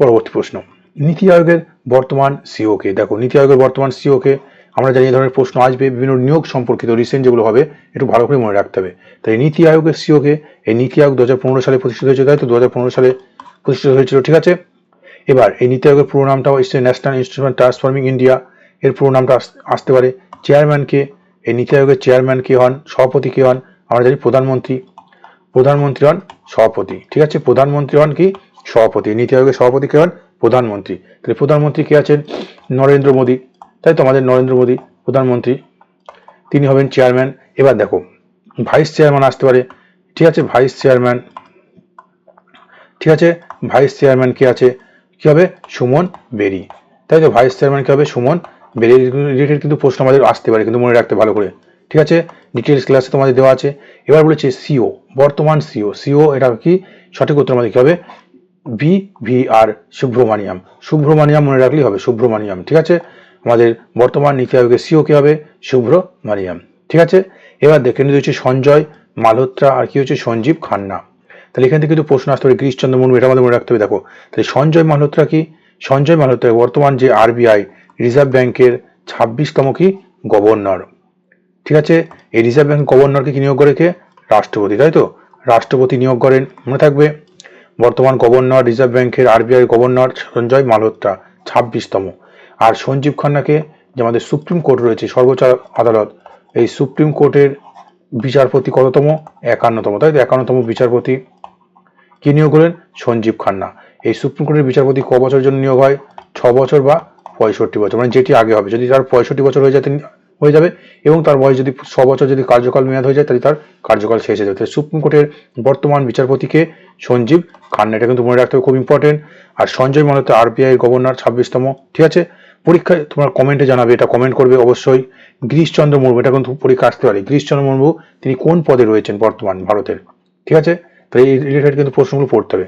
পরবর্তী প্রশ্ন, নীতি আয়োগের বর্তমান সিও কে? দেখো নীতি আয়োগের বর্তমান সিও কে, আমরা জানি এই ধরনের প্রশ্ন আসবে, বিভিন্ন নিয়োগ সম্পর্কিত রিসেন্ট যেগুলো হবে একটু ভালো করে মনে রাখতে হবে। তাই নীতি আয়োগের সিও কে? এই নীতি আয়োগ 2015 সালে প্রতিষ্ঠিত হয়েছে, তাই তো, 2015 সালে প্রতিষ্ঠিত হয়েছিল, ঠিক আছে। এবার এই নীতি আয়োগের পুরো নামটাও এসছে ন্যাশনাল ইনস্টিটিউট ট্রান্সফর্মিং ইন্ডিয়া, এর পুরো নামটা আসতে পারে। চেয়ারম্যান কে? এই নীতি আয়োগের চেয়ারম্যান কে হন? সভাপতি কে হন? আমরা জানি প্রধানমন্ত্রী হন সভাপতি, ঠিক আছে। প্রধানমন্ত্রী হন কি? সভাপতি। নীতি আয়োগের সভাপতি কে হন? প্রধানমন্ত্রী। তাহলে প্রধানমন্ত্রী কে আছেন? নরেন্দ্র মোদী, তাই তো, আমাদের নরেন্দ্র মোদী প্রধানমন্ত্রী, তিনি হবেন চেয়ারম্যান। এবার দেখো ভাইস চেয়ারম্যান আসতে পারে, ঠিক আছে, ভাইস চেয়ারম্যান, ঠিক আছে। ভাইস চেয়ারম্যান কি আছে? কি হবে? সুমন বেরি, তাই তো, ভাইস চেয়ারম্যান কি হবে? সুমন বেরি। রিলেটেড কিন্তু প্রশ্ন আমাদের আসতে পারে, কিন্তু মনে রাখতে ভালো করে, ঠিক আছে। ডিটেলস ক্লাসে তোমাদের দেওয়া আছে। এবার বলেছে সিও, বর্তমান সিও এটা কি? সঠিক উত্তর আমাদের কি হবে? BVR সুব্রমণিয়াম, মনে রাখলেই হবে, সুব্রমণিয়াম, ঠিক আছে। আমাদের বর্তমান নীতি আয়োগের সিও কে হবে? সুব্রমণিয়াম, ঠিক আছে। এবার দেখে নিতে হচ্ছে সঞ্জয় মালহোত্রা আর কি হচ্ছে? সঞ্জীব খান্না। তাহলে এখান থেকে কিন্তু প্রশ্ন আসতে পারে গিরিশচন্দ্র মুর্মু, এটা আমাদের মনে রাখতে হবে। দেখো তাহলে সঞ্জয় মালহোত্রা কি? সঞ্জয় মালহোত্রা বর্তমান যে RBI রিজার্ভ ব্যাংকের 26তম কি? গভর্নর, ঠিক আছে। এই রিজার্ভ ব্যাংক গভর্নরকে কি নিয়োগ করে? কে? রাষ্ট্রপতি, তাই তো, রাষ্ট্রপতি নিয়োগ করেন, মনে থাকবে। বর্তমান গভর্নর রিজার্ভ ব্যাংকের RBI গভর্নর সঞ্জয় মালহোত্রা 26তম। আর সঞ্জীব খান্নাকে, যে আমাদের সুপ্রিম কোর্ট রয়েছে, সর্বোচ্চ আদালত, এই সুপ্রিম কোর্টের বিচারপতি কততম? 51তম, তাই তো, 51তম বিচারপতি কি নিয়োগ করেন? সঞ্জীব খান্না। এই সুপ্রিম কোর্টের বিচারপতি ক বছরের জন্য নিয়োগ হয়? 6 বছর বা 65 বছর, মানে যেটি আগে হবে। যদি তার 65 বছর হয়ে যাবে এবং তার বয়স যদি 6 বছর যদি কার্যকাল মেয়াদ হয়ে যায়, তাহলে তার কার্যকাল শেষ হয়ে যাবে। তাহলে সুপ্রিম কোর্টের বর্তমান বিচারপতিকে? সঞ্জীব খান্না, এটা কিন্তু মনে রাখতে হবে, খুব ইম্পর্টেন্ট। আর সঞ্জয় মালহোত্রা RBI গভর্নর 26তম, ঠিক আছে। পরীক্ষায় তোমার কমেন্টে জানাবে, এটা কমেন্ট করবে অবশ্যই। গিরিশচন্দ্র মুর্মু, এটা কিন্তু পরীক্ষা আসতে পারে। গিরিশচন্দ্র মুর্মু তিনি কোন পদে রয়েছেন বর্তমান ভারতের, ঠিক আছে। তো এই রিলেটেড কিন্তু প্রশ্নগুলো পড়তে হবে।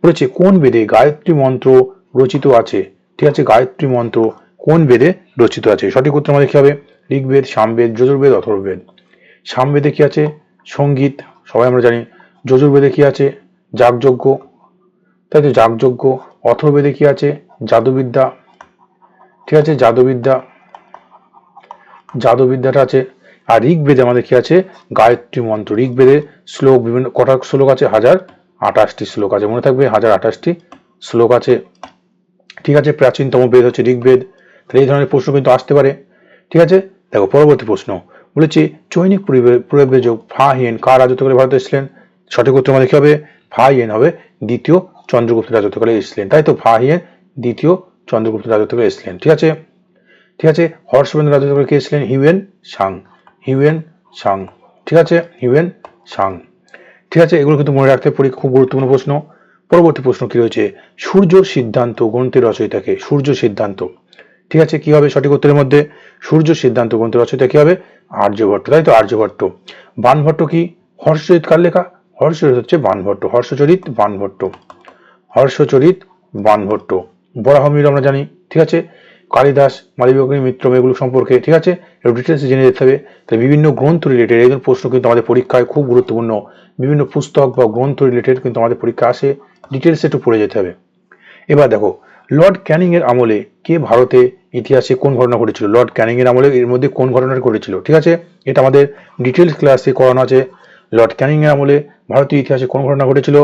বলেছে কোন বেদে গায়ত্রী মন্ত্র রচিত আছে? ঠিক আছে, গায়ত্রী মন্ত্র কোন বেদে রচিত আছে? সঠিক উত্তর আমাদের কি হবে? ঋগ্বেদ, সামবেদ, যজুর্বেদ, অথর্ববেদ। সামবেদে কি আছে? সঙ্গীত, সবাই আমরা জানি। যজুর্বেদে কি আছে? যাগযজ্ঞ, তাই তো, যাগযজ্ঞ। অথর্ববেদে কি আছে? জাদুবিদ্যা, ঠিক আছে, জাদুবিদ্যাটা আছে। আর ঋগ্বেদে আমাদের কি আছে? গায়ত্রী মন্ত্র। ঋগ্বেদে শ্লোক বিভিন্ন কটা শ্লোক আছে? 1028টি শ্লোক আছে, মনে থাকবে, 1028টি শ্লোক আছে, ঠিক আছে। প্রাচীনতম বেদ হচ্ছে ঋগ্বেদ। তাহলে এই ধরনের প্রশ্ন কিন্তু আসতে পারে, ঠিক আছে। দেখো পরবর্তী প্রশ্ন বলেছে চৈনিক পরিব্রাজক ফা হিয়েন কার রাজত্বকালে ভারতে এসেছিলেন? সঠিক উত্তর আমাদের কি হবে? ফা হিয়েন হবে দ্বিতীয় চন্দ্রগুপ্তের রাজত্বকালে এসেছিলেন, তাই তো, ফা হিয়েন দ্বিতীয় চন্দ্রগুপ্তের রাজত্বকালে এসেছিলেন, ঠিক আছে। ঠিক আছে, হর্ষবর্ধন রাজত্বকালে কে এসেছিলেন? হিউয়েন সাং, ঠিক আছে, হিউয়েন সাং, ঠিক আছে। এগুলো কিন্তু মনে রাখতে পারি, খুব গুরুত্বপূর্ণ প্রশ্ন। পরবর্তী প্রশ্ন কি রয়েছে? সূর্য সিদ্ধান্ত গ্রন্থের রচয়িতাকে? সূর্য সিদ্ধান্ত, ঠিক আছে, কি হবে সঠিক উত্তরের মধ্যে? সূর্য সিদ্ধান্ত গ্রন্থের রচয়িতা কি হবে? আর্যভট্ট, তাই তো, আর্যভট্ট। বাণভট্ট কি? হর্ষচরিত কার লেখা? হর্ষচরিত হচ্ছে বাণভট্ট, হর্ষচরিত বাণভট্ট। বরাহমিহির আমরা জানি, ঠিক আছে। কালিদাস, মালবিকাগ্নি মিত্রম এগুলো সম্পর্কে, ঠিক আছে, একটু ডিটেলসে জেনে যেতে হবে। তাই বিভিন্ন গ্রন্থ রিলেটেড এই প্রশ্ন কিন্তু আমাদের পরীক্ষায় খুব গুরুত্বপূর্ণ। বিভিন্ন পুস্তক বা গ্রন্থ রিলেটেড কিন্তু আমাদের পরীক্ষা আসে, ডিটেলসে একটু পড়ে যেতে হবে। এবার দেখো, লর্ড ক্যানিং এর আমলে কে ভারতে ইতিহাসে কোন ঘটনা ঘটেছিল? লর্ড ক্যানিং এর আমলে এর মধ্যে কোন ঘটনাটা ঘটেছিল? ঠিক আছে, এটা আমাদের ডিটেলস ক্লাসে করানো আছে। লর্ড ক্যানিং এর আমলে ভারতীয় ইতিহাসে কোন ঘটনা ঘটেছিল?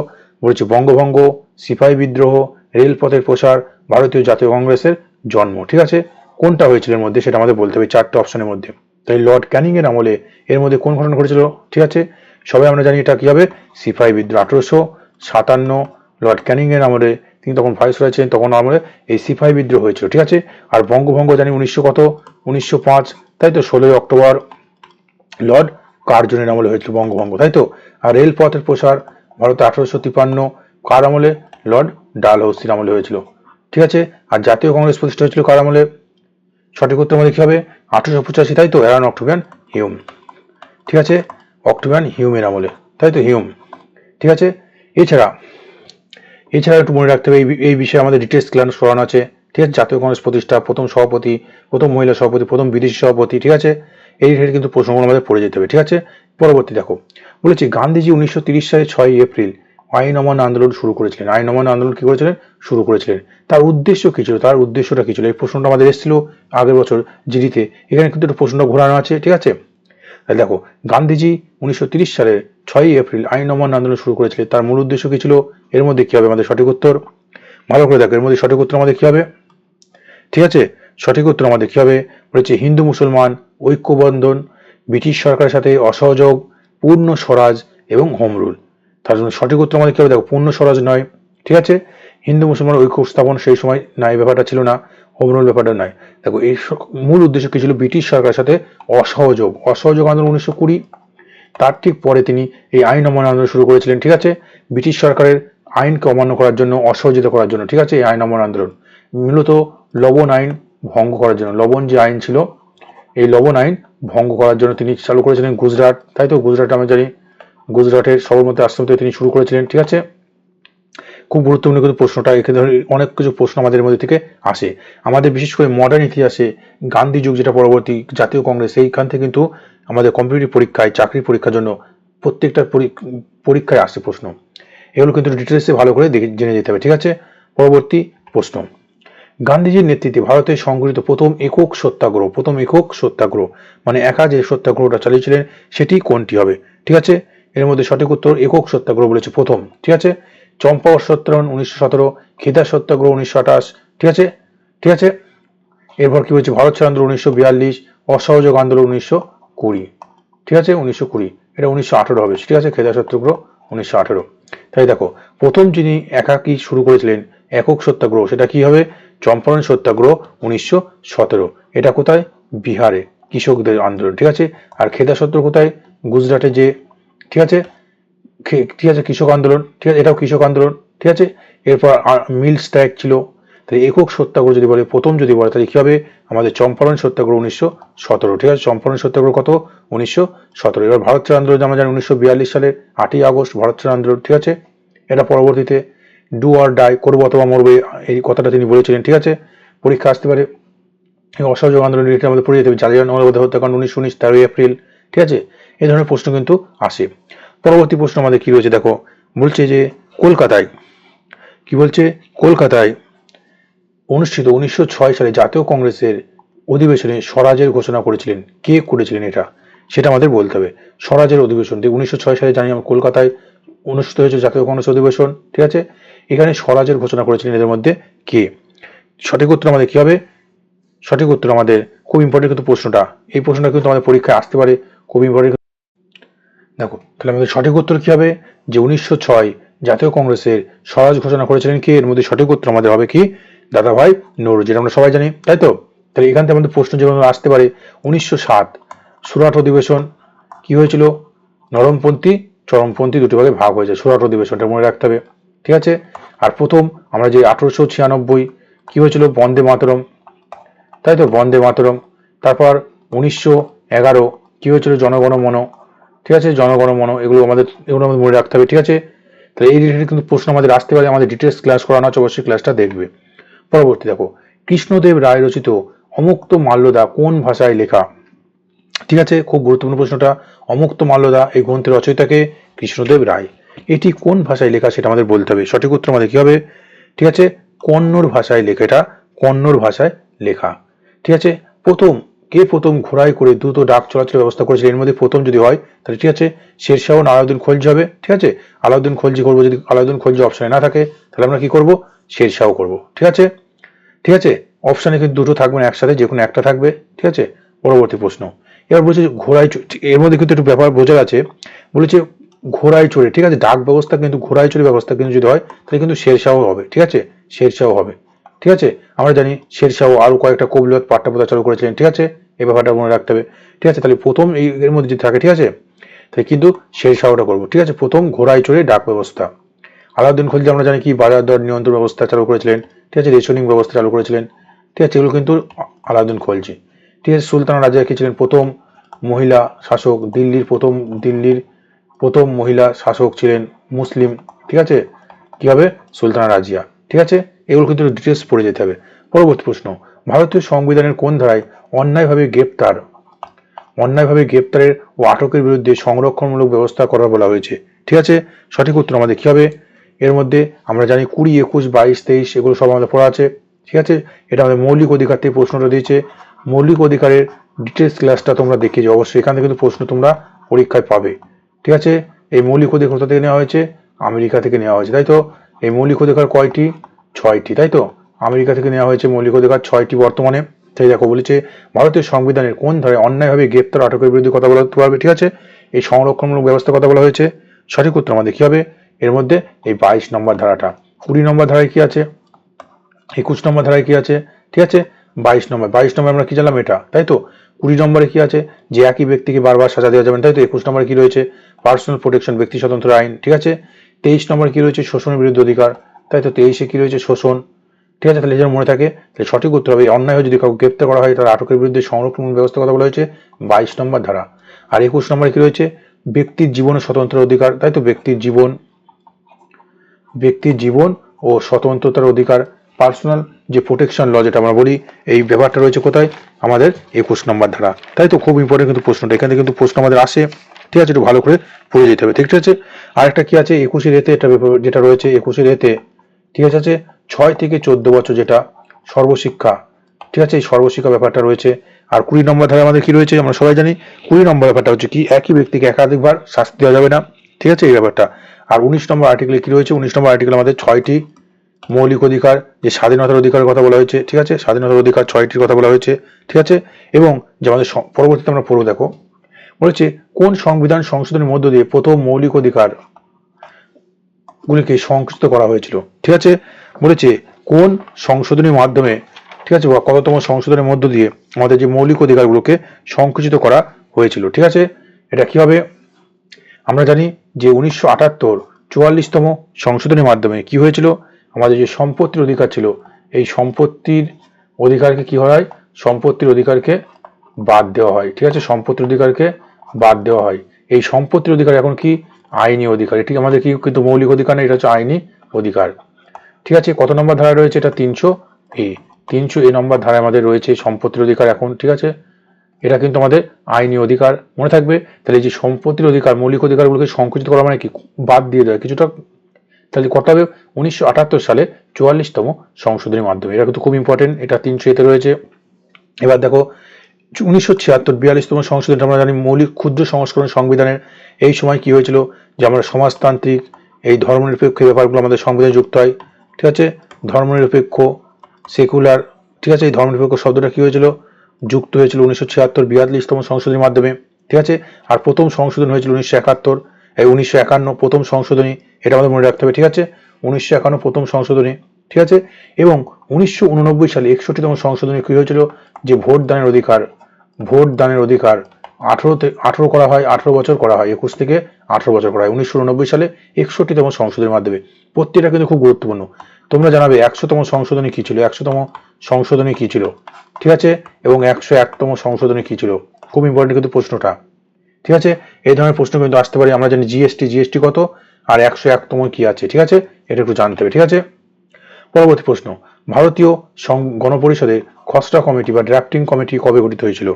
বলেছে বঙ্গভঙ্গ, সিপাহী বিদ্রোহ, রেলপথের প্রসার, ভারতীয় জাতীয় কংগ্রেসের জন্ম। ঠিক আছে, কোনটা হয়েছিল এর মধ্যে সেটা আমাদের বলতে হবে চারটে অপশনের মধ্যে। তাই লর্ড ক্যানিং এর আমলে এর মধ্যে কোন ঘটনা ঘটেছিল? ঠিক আছে, সবাই আমরা জানি এটা কি হবে, সিপাহী বিদ্রোহ। 1857 লর্ড ক্যানিং এর আমলে, তিনি তখন ভাইসরয় ছিলেন, তখন আমলে এই সিপাহী বিদ্রোহ হয়েছিল। ঠিক আছে, আর বঙ্গভঙ্গ জানি 1905, তাই তো 16 অক্টোবর লর্ড কার্জনের আমলে হয়েছিল বঙ্গভঙ্গ, তাই তো। আর রেলপথের প্রসার ভারতে 1853 কার আমলে? লর্ড ডালহৌসির আমলে হয়েছিল। ঠিক আছে, আর জাতীয় কংগ্রেস প্রতিষ্ঠা হয়েছিল কার আমলে? সঠিক উত্তর আমাদের কি হবে? 1885, তাই তো, অ্যালান অক্টোভিয়ান হিউম। ঠিক আছে, অক্টোভিয়ান হিউমের আমলে, তাই তো, হিউম। ঠিক আছে, এছাড়া একটু মনে রাখতে হবে এই বিষয়ে আমাদের ডিটেলস ক্লাস করানো আছে। ঠিক আছে, জাতীয় কংগ্রেস প্রতিষ্ঠা, প্রথম সভাপতি, প্রথম মহিলা সভাপতি, প্রথম বিদেশি সভাপতি। ঠিক আছে, এই রিলেটেড কিন্তু প্রশ্নগুলো আমাদের পড়ে যেতে হবে। ঠিক আছে, পরবর্তী দেখো, বলেছি গান্ধীজি 1930 সালে 6 এপ্রিল আইন অমান্য আন্দোলন শুরু করেছিলেন। আইন অমান্য আন্দোলন কি করেছিলেন? শুরু করেছিলেন। তার উদ্দেশ্য কি ছিল? তার উদ্দেশ্যটা কি ছিল? এই প্রশ্নটা আমাদের এসেছিল আগের বছর জিডিতে, এখানে কিন্তু একটু প্রশ্নটা ঘোরানো আছে। ঠিক আছে, তাহলে দেখো, গান্ধীজি 1930 সালে 6 এপ্রিল আইন অমান্য আন্দোলন শুরু করেছিলেন। তার মূল উদ্দেশ্য কি ছিল? এর মধ্যে কি হবে আমাদের সঠিক উত্তর? ভালো করে দেখো, এর মধ্যে সঠিক উত্তর আমাদের কি হবে? ঠিক আছে, সঠিক উত্তর আমাদের কি হবে? বলেছে হিন্দু মুসলমান ঐক্যবন্ধন, ব্রিটিশ সরকারের সাথে অসহযোগ, পূর্ণ স্বরাজ এবং হোম রুল। তার জন্য সঠিক উত্তর আমাদের কি হবে? দেখো, পূর্ণ স্বরাজ নয়। ঠিক আছে, হিন্দু মুসলমান ঐক্য স্থাপন সেই সময় না, এই ব্যাপারটা ছিল না। হোম রুল ব্যাপারটা নয়। দেখো, এই মূল উদ্দেশ্য কি ছিল? ব্রিটিশ সরকারের সাথে অসহযোগ আন্দোলন 1920। তার ঠিক পরে তিনি এই আইন অমান্য আন্দোলন শুরু করেছিলেন। ঠিক আছে, ব্রিটিশ সরকারের আইনকে অমান্য করার জন্য, অসহযোগিতা করার জন্য। ঠিক আছে, এই আইন অমান্য আন্দোলন মূলত লবণ আইন ভঙ্গ করার জন্য, লবণ যে আইন ছিল এই লবণ আইন ভঙ্গ করার জন্য তিনি চালু করেছিলেন গুজরাট, তাই তো। গুজরাট আমরা জানি, গুজরাটের সবরমতী আশ্রম থেকে তিনি শুরু করেছিলেন। ঠিক আছে, খুব গুরুত্বপূর্ণ কিন্তু প্রশ্নটা, এখানে অনেক কিছু প্রশ্ন আমাদের মধ্যে থেকে আসে। আমাদের বিশেষ করে মডার্ন ইতিহাসে গান্ধী যুগ, যেটা পরবর্তী জাতীয় কংগ্রেস, এইখান থেকে কিন্তু আমাদের কম্পিটিটিভ পরীক্ষায়, চাকরি পরীক্ষার জন্য প্রত্যেকটা পরীক্ষায় আসে প্রশ্ন। এগুলো কিন্তু ডিটেলসে ভালো করে জেনে যেতে হবে। ঠিক আছে, পরবর্তী প্রশ্ন, গান্ধীজির নেতৃত্বে ভারতে সংগঠিত প্রথম একক সত্যাগ্রহ মানে একা যে সত্যাগ্রহটা চালিয়েছিলেন সেটি কোনটি হবে? ঠিক আছে, এর মধ্যে সঠিক উত্তর একক সত্যাগ্রহ বলেছে প্রথম। ঠিক আছে, চম্পাবত সত্যাগ্রহ 1917, খেদা সত্যাগ্রহ 1928। ঠিক আছে, ঠিক আছে, এরপর কি হয়েছে? ভারত ছাড় আন্দোলন 1942, অসহযোগ আন্দোলন 1920। ঠিক আছে, 1920, এটা 1918 হবে। ঠিক আছে, খেদা সত্যাগ্রহ 1918। তাই দেখো, প্রথম যিনি একাকী শুরু করেছিলেন একক সত্যাগ্রহ, সেটা কি হবে? চম্পারণ সত্যাগ্রহ 1917। এটা কোথায়? বিহারে, কৃষকদের আন্দোলন। ঠিক আছে, আর খেদা সত্যাগ্রহ কোথায়? গুজরাটে যে, ঠিক আছে, কৃষক আন্দোলন। ঠিক আছে, এটাও কৃষক আন্দোলন। ঠিক আছে, এরপর মিল স্ট্রাইক ছিল। তাহলে একক সত্যাগ্রহ যদি বলে, প্রথম যদি বলে, তাহলে কি হবে? আমাদের চম্পারণ সত্যাগ্রহ 1917। ঠিক আছে, চম্পারণ সত্যাগ্রহ কত? 1917। এবার ভারত ছাড় আন্দোলন আমরা জানি 1942 সালে 8ই আগস্ট ভারত ছাড় আন্দোলন। ঠিক আছে, এটা পরবর্তীতে ডু অর ডাই, করবো অথবা মরবে, এই কথাটা তিনি বলেছিলেন। ঠিক আছে, পরীক্ষা আসতে পারে। অসহযোগ আন্দোলন রিলেটেড আমাদের পড়ে যেতে হবে। জালিয়ানওয়ালাবাগ হত্যাকাণ্ড 1919, 13 এপ্রিল। ঠিক আছে, এই ধরনের প্রশ্ন কিন্তু আসে। পরবর্তী প্রশ্ন আমাদের কি রয়েছে দেখো, বলছে যে কলকাতায়, কি বলছে? কলকাতায় অনুষ্ঠিত 1906 সালে জাতীয় কংগ্রেসের অধিবেশনে স্বরাজের ঘোষণা করেছিলেন কে? করেছিলেন এটা, সেটা আমাদের বলতে হবে। স্বরাজের অধিবেশন 1906 সালে জানি আমরা কলকাতায় অনুষ্ঠিত হয়েছে জাতীয় কংগ্রেস অধিবেশন। ঠিক আছে, এখানে স্বরাজের ঘোষণা করেছিলেন এদের মধ্যে কে? সঠিক উত্তর আমাদের কি হবে? সঠিক উত্তর আমাদের, খুব ইম্পর্টেন্ট কিন্তু প্রশ্নটা, এই প্রশ্নটা কিন্তু আমাদের পরীক্ষায় আসতে পারে, খুব ইম্পর্টেন্ট। দেখো, তাহলে আমাদের সঠিক উত্তর কি হবে? যে 1906 জাতীয় কংগ্রেসের স্বরাজ ঘোষণা করেছিলেন কে? এর মধ্যে সঠিক উত্তর আমাদের হবে কি? দাদাভাই নৌরু, যেটা আমরা সবাই জানি, তাই তো। তাহলে এখান থেকে আমাদের প্রশ্ন যেমন আসতে পারে, 1907 সুরাট অধিবেশন কি হয়েছিল? নরমপন্থী চরমপন্থী দুটি ভাগে ভাগ হয়েছে। সুরাট অধিবেশনটা মনে রাখতে হবে। ঠিক আছে, আর প্রথম আমরা যে 1896 কি হয়েছিল? বন্দে মাতরম, তাই তো, বন্দে মাতরম। তারপর 1911 কি হয়েছিল? জনগণ মন। ঠিক আছে, জনগণ মন, এগুলো আমাদের মনে রাখতে হবে। ঠিক আছে, তাহলে এই রিলেটেড কিন্তু প্রশ্ন আমাদের আসতে পারে, আমাদের ডিটেলস ক্লাস করানো আছে, অবশ্যই ক্লাসটা দেখবে। পরবর্তী দেখো, কৃষ্ণদেব রায় রচিত অমুক্ত মাল্যদা কোন ভাষায় লেখা? ঠিক আছে, খুব গুরুত্বপূর্ণ প্রশ্নটা। অমুক্ত মাল্যদা এই গ্রন্থের রচয়িতাকে কৃষ্ণদেব রায়। এটি কোন ভাষায় লেখা সেটা আমাদের বলতে হবে। সঠিক উত্তর আমাদের কি হবে? ঠিক আছে, কন্নড় ভাষায় লেখা। এটা কন্নড় ভাষায় লেখা। ঠিক আছে, প্রথম ঘোড়ায় করে দ্রুত ডাক চলাচলের ব্যবস্থা করেছিল? এর মধ্যে প্রথম যদি হয় তাহলে ঠিক আছে শেরশাহ না আলাউদ্দিন খলজি হবে। ঠিক আছে, আলাউদ্দিন খলজি করবো। যদি আলাউদ্দিন খলজি অপশনে না থাকে তাহলে আমরা কি করব? শেরশাহ করব। ঠিক আছে, ঠিক আছে, অপশানে কিন্তু দুটো থাকবে না, একসাথে যে কোনো একটা থাকবে। ঠিক আছে, পরবর্তী প্রশ্ন। এবার বলছে ঘোড়ায়, এর মধ্যে কিন্তু একটু ব্যাপার বোঝা আছে। বলেছে ঘোড়ায় চড়ে। ঠিক আছে, ডাক ব্যবস্থা কিন্তু ঘোড়ায় চড়ে ব্যবস্থা কিন্তু যদি হয় তাহলে কিন্তু শেরশাহ হবে। ঠিক আছে, শেরশাহ হবে। ঠিক আছে, আমরা জানি শেরশাহ আরো কয়েকটা কবিলত পাঠ্যপুস্তক চালু করেছিলেন। ঠিক আছে, এই ব্যাপারটা মনে রাখতে হবে। ঠিক আছে, তাহলে প্রথম এর মধ্যে যদি থাকে ঠিক আছে তাহলে কিন্তু শেরশাহটা করবো। ঠিক আছে, প্রথম ঘোড়ায় চড়ে ডাক ব্যবস্থা। আলাউদ্দিন খলজি আমরা জানি কি বাজার দর নিয়ন্ত্রণ ব্যবস্থা চালু করেছিলেন। ঠিক আছে, রেশনিং ব্যবস্থা চালু করেছিলেন। ঠিক আছে, এগুলো কিন্তু আলাউদ্দিন খলজি। ঠিক আছে, সুলতানা রাজিয়া কি ছিলেন? প্রথম মহিলা শাসক। দিল্লির প্রথম মহিলা শাসক ছিলেন মুসলিম। ঠিক আছে, কি হবে? সুলতানা রাজিয়া। ঠিক আছে, এগুলো কিন্তু ডিটেলস পড়ে যেতে হবে। পরবর্তী প্রশ্ন। ভারতীয় সংবিধানের কোন ধারায় অন্যায়ভাবে গ্রেপ্তারের ও আটকের বিরুদ্ধে সংরক্ষণমূলক ব্যবস্থা করা বলা হয়েছে? ঠিক আছে, সঠিক উত্তর আমাদের কি হবে? এর মধ্যে আমরা জানি 20, 21, 22, 23 এগুলো সব আমাদের পড়া আছে। ঠিক আছে, এটা আমাদের মৌলিক অধিকার থেকে প্রশ্নটা দিয়েছে। মৌলিক অধিকারের ডিটেলস ক্লাসটা তোমরা দেখিয়ে যাও অবশ্যই। এখান থেকে কিন্তু প্রশ্ন তোমরা পরীক্ষায় পাবে। ঠিক আছে, এই মৌলিক অধিকার কোথা থেকে নেওয়া হয়েছে? আমেরিকা থেকে নেওয়া হয়েছে, তাই তো? এই মৌলিক অধিকার কয়টি? 6টি, তাই তো? আমেরিকা থেকে নেওয়া হয়েছে মৌলিক অধিকার 6টি বর্তমানে। তাই দেখো বলেছে ভারতীয় সংবিধানের কোন ধারায় অন্যায়ভাবে গ্রেপ্তার আটকের বিরুদ্ধে কথা বলতে পারবে? ঠিক আছে, এই সংরক্ষণমূলক ব্যবস্থা কথা বলা হয়েছে। সঠিক উত্তর আমাদের কি হবে? এর মধ্যে এই 22 নম্বর ধারাটা। 20 নম্বর ধারায় কি আছে? 21 নম্বর ধারায় কি আছে? ঠিক আছে, 22 নম্বর আমরা কি জানলাম? এটা, তাই তো? 20 নম্বরে কি আছে? যে একই ব্যক্তিকে বারবার সাজা দেওয়া যাবে না, তাই তো? 21 নম্বরে কি রয়েছে? পার্সোনাল প্রোটেকশন, ব্যক্তি স্বতন্ত্র আইন। ঠিক আছে, 23 নম্বরে কি রয়েছে? শোষণের বিরুদ্ধে অধিকার, তাই তো? 23-এ কি রয়েছে? শোষণ। ঠিক আছে, তাহলে যেন মনে থাকে তাহলে সঠিক উত্তর হবে অন্যায় যদি কাউকে গ্রেপ্তার করা হয় তার আটকের বিরুদ্ধে সংরক্ষণ ব্যবস্থা কথা বলা হয়েছে 22 নম্বর ধারা। আর 21 নম্বরে কি রয়েছে? ব্যক্তির জীবন ও স্বতন্ত্র অধিকার, তাই তো? ব্যক্তির জীবন ও স্বতন্ত্রতার অধিকার, পার্সোনাল যে প্রোটেকশন ল যেটা আমরা বলি, এই ব্যাপারটা রয়েছে কোথায়? আমাদের 21 নম্বর ধারা, তাই তো? খুব ইম্পর্টেন্ট কিন্তু প্রশ্নটা, এখান থেকে কিন্তু প্রশ্ন আমাদের আসে। ঠিক আছে, একটু ভালো করে পড়ে যেতে হবে। ঠিক আছে, আরেকটা কি আছে 21-এর এতে, এটা যেটা রয়েছে 21-এর এতে, ঠিক আছে, 6 থেকে 14 বছর যেটা সর্বশিক্ষা। ঠিক আছে, এই সর্বশিক্ষা ব্যাপারটা রয়েছে। আর 20 নম্বর ধারা আমাদের কি রয়েছে? আমরা সবাই জানি 20 নম্বর ব্যাপারটা হচ্ছে কি একই ব্যক্তিকে একাধিকবার শাস্তি দেওয়া যাবে না। ঠিক আছে, এই ব্যাপারটা। আর 19 নম্বর আর্টিকেলে কি রয়েছে? 19 নম্বর আর্টিকেল আমাদের 6টি মৌলিক অধিকার, যে স্বাধীনতার অধিকারের কথা বলা হয়েছে। ঠিক আছে, স্বাধীনতার অধিকার 6টির কথা বলা হয়েছে। ঠিক আছে, এবং যে আমাদের পরবর্তীতে আমরা পড়বো, দেখো বলেছে কোন সংবিধান সংশোধনের মধ্য দিয়ে প্রথম মৌলিক অধিকার গুলিকে সংকুচিত করা হয়েছিল? ঠিক আছে, বলেছে কোন সংশোধনীর মাধ্যমে, ঠিক আছে, বা কততম সংশোধনের মধ্য দিয়ে আমাদের যে মৌলিক অধিকারগুলোকে সংকুচিত করা হয়েছিল? ঠিক আছে, এটা কি হবে? আমরা জানি যে 1978 44তম সংশোধনীর মাধ্যমে কি হয়েছিল? আমাদের যে সম্পত্তির অধিকার ছিল, এই সম্পত্তির অধিকারকে কি হয়? সম্পত্তির অধিকারকে বাদ দেওয়া হয়। ঠিক আছে, সম্পত্তির অধিকারকে বাদ দেওয়া হয়। এই সম্পত্তির অধিকার এখন কি? আইনি অধিকার। এটি আমাদের কি কিন্তু মৌলিক অধিকার না, এটা হচ্ছে আইনি অধিকার। ঠিক আছে, কত নম্বর ধারা রয়েছে? এটা 300A। 300A নম্বর ধারায় আমাদের রয়েছে সম্পত্তির অধিকার এখন। ঠিক আছে, এটা কিন্তু আমাদের আইনি অধিকার, মনে থাকবে। তাহলে যে সম্পত্তির অধিকার, মৌলিক অধিকারগুলোকে সংকুচিত করা মানে কি? বাদ দিয়ে দেয় কিছুটা। তাহলে কটা হবে? 1978 সালে 44তম সংশোধনীর মাধ্যমে। এটা কিন্তু খুব ইম্পর্টেন্ট, এটা 300A-তে রয়েছে। এবার দেখো 1976 42তম সংশোধন, আমরা জানি মৌলিক ক্ষুদ্র সংস্করণ সংবিধানের। এই সময় কি হয়েছিল? যে আমরা সমাজতান্ত্রিক, এই ধর্মনিরপেক্ষ ব্যাপারগুলো আমাদের সংবিধানে যুক্ত হয়। ঠিক আছে, ধর্মনিরপেক্ষ, সেকুলার। ঠিক আছে, এই ধর্মনিরপেক্ষ শব্দটা কি হয়েছিল? যুক্ত হয়েছিল 1976 42তম সংশোধনীর মাধ্যমে। ঠিক আছে, আর প্রথম সংশোধন হয়েছিল 1971, এই 1951 প্রথম সংশোধনী, এটা আমাদের মনে রাখতে হবে। ঠিক আছে, 1951 প্রথম সংশোধনী। ঠিক আছে, এবং 1989 সালে 61তম সংশোধনী কি হয়েছিল? যে ভোট দানের অধিকার 18 করা হয়, 18 বছর করা হয়, 21 থেকে 18 বছর করা হয় 1989 সালে 61তম সংশোধনীর মাধ্যমে। প্রত্যেকটা কিন্তু খুব গুরুত্বপূর্ণ। তোমরা জানাবে 100তম সংশোধনী কি ছিল? 100তম সংশোধনী কি ছিল? ঠিক আছে, এবং 101তম সংশোধনী কি ছিল? খুব ইম্পর্টেন্ট কিন্তু প্রশ্নটা। ঠিক আছে, এই ধরনের প্রশ্ন কিন্তু আসতে পারে। আমরা জানি জিএসটি কত, আর 101তম কি আছে। ঠিক আছে, এটা একটু জানতে হবে। ঠিক আছে, পরবর্তী প্রশ্ন। ভারতীয় গণপরিষদের খসড়া কমিটি বা ড্রাফটিং কমিটি কবে গঠিত হয়েছিল?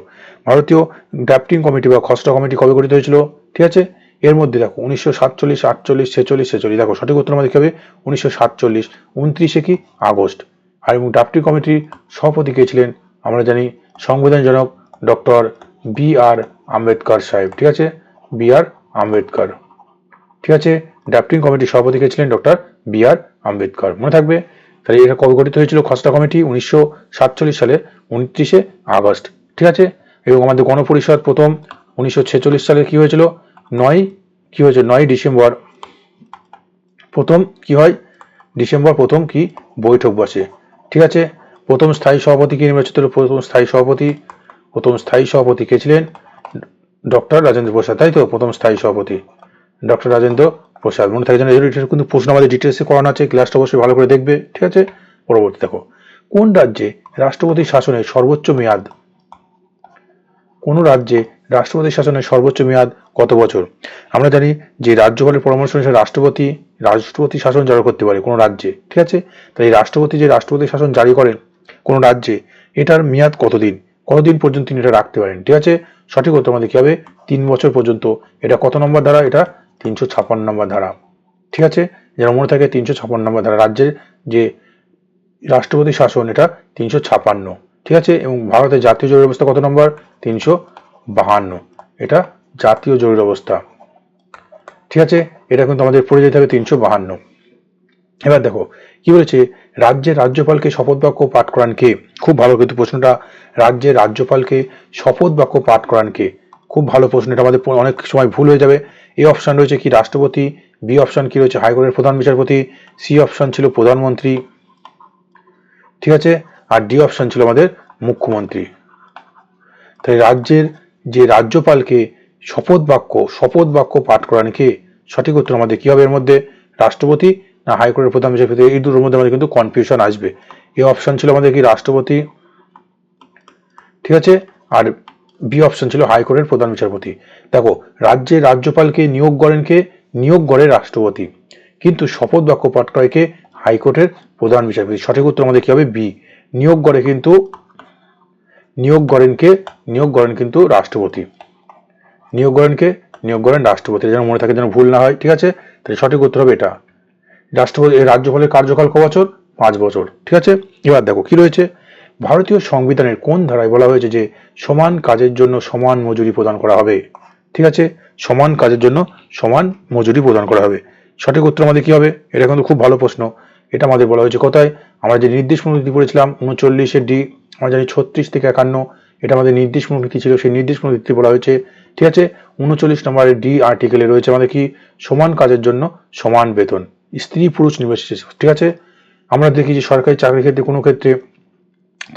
ভারতীয় ড্রাফটিং কমিটি বা খসড়া কমিটি কবে গঠিত হয়েছিল? ঠিক আছে, এর মধ্যে দেখো 1947, 48, 46, 46, দেখো সঠিক উত্তর আমাদের কি হবে? 1947, 29 কি আগস্ট। আর এবং ড্রাফটিং কমিটির সভাপতি কে ছিলেন? আমরা জানি সংবিধান জনক ডক্টর B.R. আম্বেদকর সাহেব। ঠিক আছে, B.R. আম্বেদকর। ঠিক আছে, ড্রাফটিং কমিটির সভাপতি কে ছিলেন? Doctor B.R. আম্বেদকর। মনে থাকবে। তাহলে এটা কবে গঠিত হয়েছিল খসড়া কমিটি? 1947 সালের 29 আগস্ট। ঠিক আছে, এবং আমাদের গণপরিষদ প্রথম 1946 সালে কি হয়েছিল? 9 ডিসেম্বর প্রথম কি হয়? ডিসেম্বর প্রথম কি বৈঠক বসে। ঠিক আছে, প্রথম স্থায়ী সভাপতি কে নির্বাচিত হলো? প্রথম স্থায়ী সভাপতি কে ছিলেন? ডক্টর রাজেন্দ্র প্রসাদ, তাই তো? প্রথম স্থায়ী সভাপতি ডক্টর রাজেন্দ্র প্রসাদ। মনে থাকে যেন এটা কিন্তু প্রশ্ন আমাদের ডিটেলসে করানো আছে, ক্লাসটা অবশ্যই ভালো করে দেখবে। ঠিক আছে, পরবর্তী দেখো, কোন রাজ্যে রাষ্ট্রপতির শাসনের সর্বোচ্চ মেয়াদ? কোন রাজ্যে রাষ্ট্রপতির শাসনের সর্বোচ্চ মেয়াদ কত বছর? আমরা জানি যে রাজ্যপালের পরামর্শ অনুসারে রাষ্ট্রপতি শাসন জারি করতে পারে কোন রাজ্যে। ঠিক আছে, তাই এই রাষ্ট্রপতি যে রাষ্ট্রপতি শাসন জারি করেন কোন রাজ্যে, এটার মেয়াদ কতদিন পর্যন্ত তিনি এটা রাখতে পারেন? ঠিক আছে, সঠিক উত্তর আমাদের কি হবে? 3 বছর পর্যন্ত। এটা কত নম্বর ধারা? এটা 356 নম্বর ধারা। ঠিক আছে, যেন মনে থাকে 356 নম্বর ধারা। রাজ্যের যে রাষ্ট্রপতি শাসন এটা 356। ঠিক আছে, এবং ভারতের জাতীয় জরুরি অবস্থা কত নম্বর? 352। এটা জাতীয় জরুরি অবস্থা। ঠিক আছে, এটা কিন্তু আমাদের পড়ে যেতে হবে 352। এবার দেখো কি বলেছে, রাজ্যের রাজ্যপালকে শপথ বাক্য পাঠ করান কে? খুব ভালো কিন্তু প্রশ্নটা। রাজ্যের রাজ্যপালকে শপথ বাক্য পাঠ করান কে? খুব ভালো প্রশ্ন, এটা আমাদের অনেক সময় ভুল হয়ে যাবে। এ অপশন রয়েছে কি? রাষ্ট্রপতি। বি অপশন কি রয়েছে? হাইকোর্টের প্রধান বিচারপতি। সি অপশন ছিল প্রধানমন্ত্রী। ঠিক আছে, আর ডি অপশন ছিল আমাদের মুখ্যমন্ত্রী। তাই রাজ্যের যে রাজ্যপালকে শপথ বাক্য পাঠ করান কে? সঠিক উত্তর আমাদের কি হবে? এর মধ্যে রাষ্ট্রপতি না হাইকোর্টের প্রধান বিচারপতি? এই দুটোর মধ্যে আমাদের কিন্তু কনফিউশন আসবে। এই অপশন ছিল আমাদের কি? রাষ্ট্রপতি। ঠিক আছে, আর বি অপশন ছিল হাইকোর্টের প্রধান বিচারপতি। দেখো, রাজ্যের রাজ্যপালকে নিয়োগ করেন কে? নিয়োগ করে রাষ্ট্রপতি, কিন্তু শপথ বাক্য পাঠ করে কে? হাইকোর্টের প্রধান বিচারপতি। সঠিক উত্তর আমাদের কি হবে? বি। নিয়োগ করেন কিন্তু রাষ্ট্রপতি। নিয়োগ করেন রাষ্ট্রপতি, যেন মনে থাকে, যেন ভুল না হয়। ঠিক আছে, তাহলে সঠিক উত্তর হবে এটা। রাজ্যপালের কার্যকাল ক বছর? 5 বছর। ঠিক আছে, এবার দেখো কি রয়েছে, ভারতীয় সংবিধানের কোন ধারায় বলা হয়েছে যে সমান কাজের জন্য সমান মজুরি প্রদান করা হবে? ঠিক আছে, সমান কাজের জন্য সমান মজুরি প্রদান করা হবে। সঠিক উত্তর আমাদের কি হবে? এটা কিন্তু খুব ভালো প্রশ্ন। এটা আমাদের বলা হয়েছে কোথায়? আমরা যে নির্দেশমূলক নীতি পড়েছিলাম 39 ডি, আমরা জানি 36 থেকে 51, এটা আমাদের নির্দেশমূলক নীতি ছিল, সেই নির্দেশমূলক নীতি বলা হয়েছে। ঠিক আছে, 39 নম্বরের ডি আর্টিকেলে রয়েছে আমাদের কি? সমান কাজের জন্য সমান বেতন, স্ত্রী পুরুষ নির্বিশেষে। ঠিক আছে, আমরা দেখি যে সরকারি চাকরির ক্ষেত্রে কোনো ক্ষেত্রে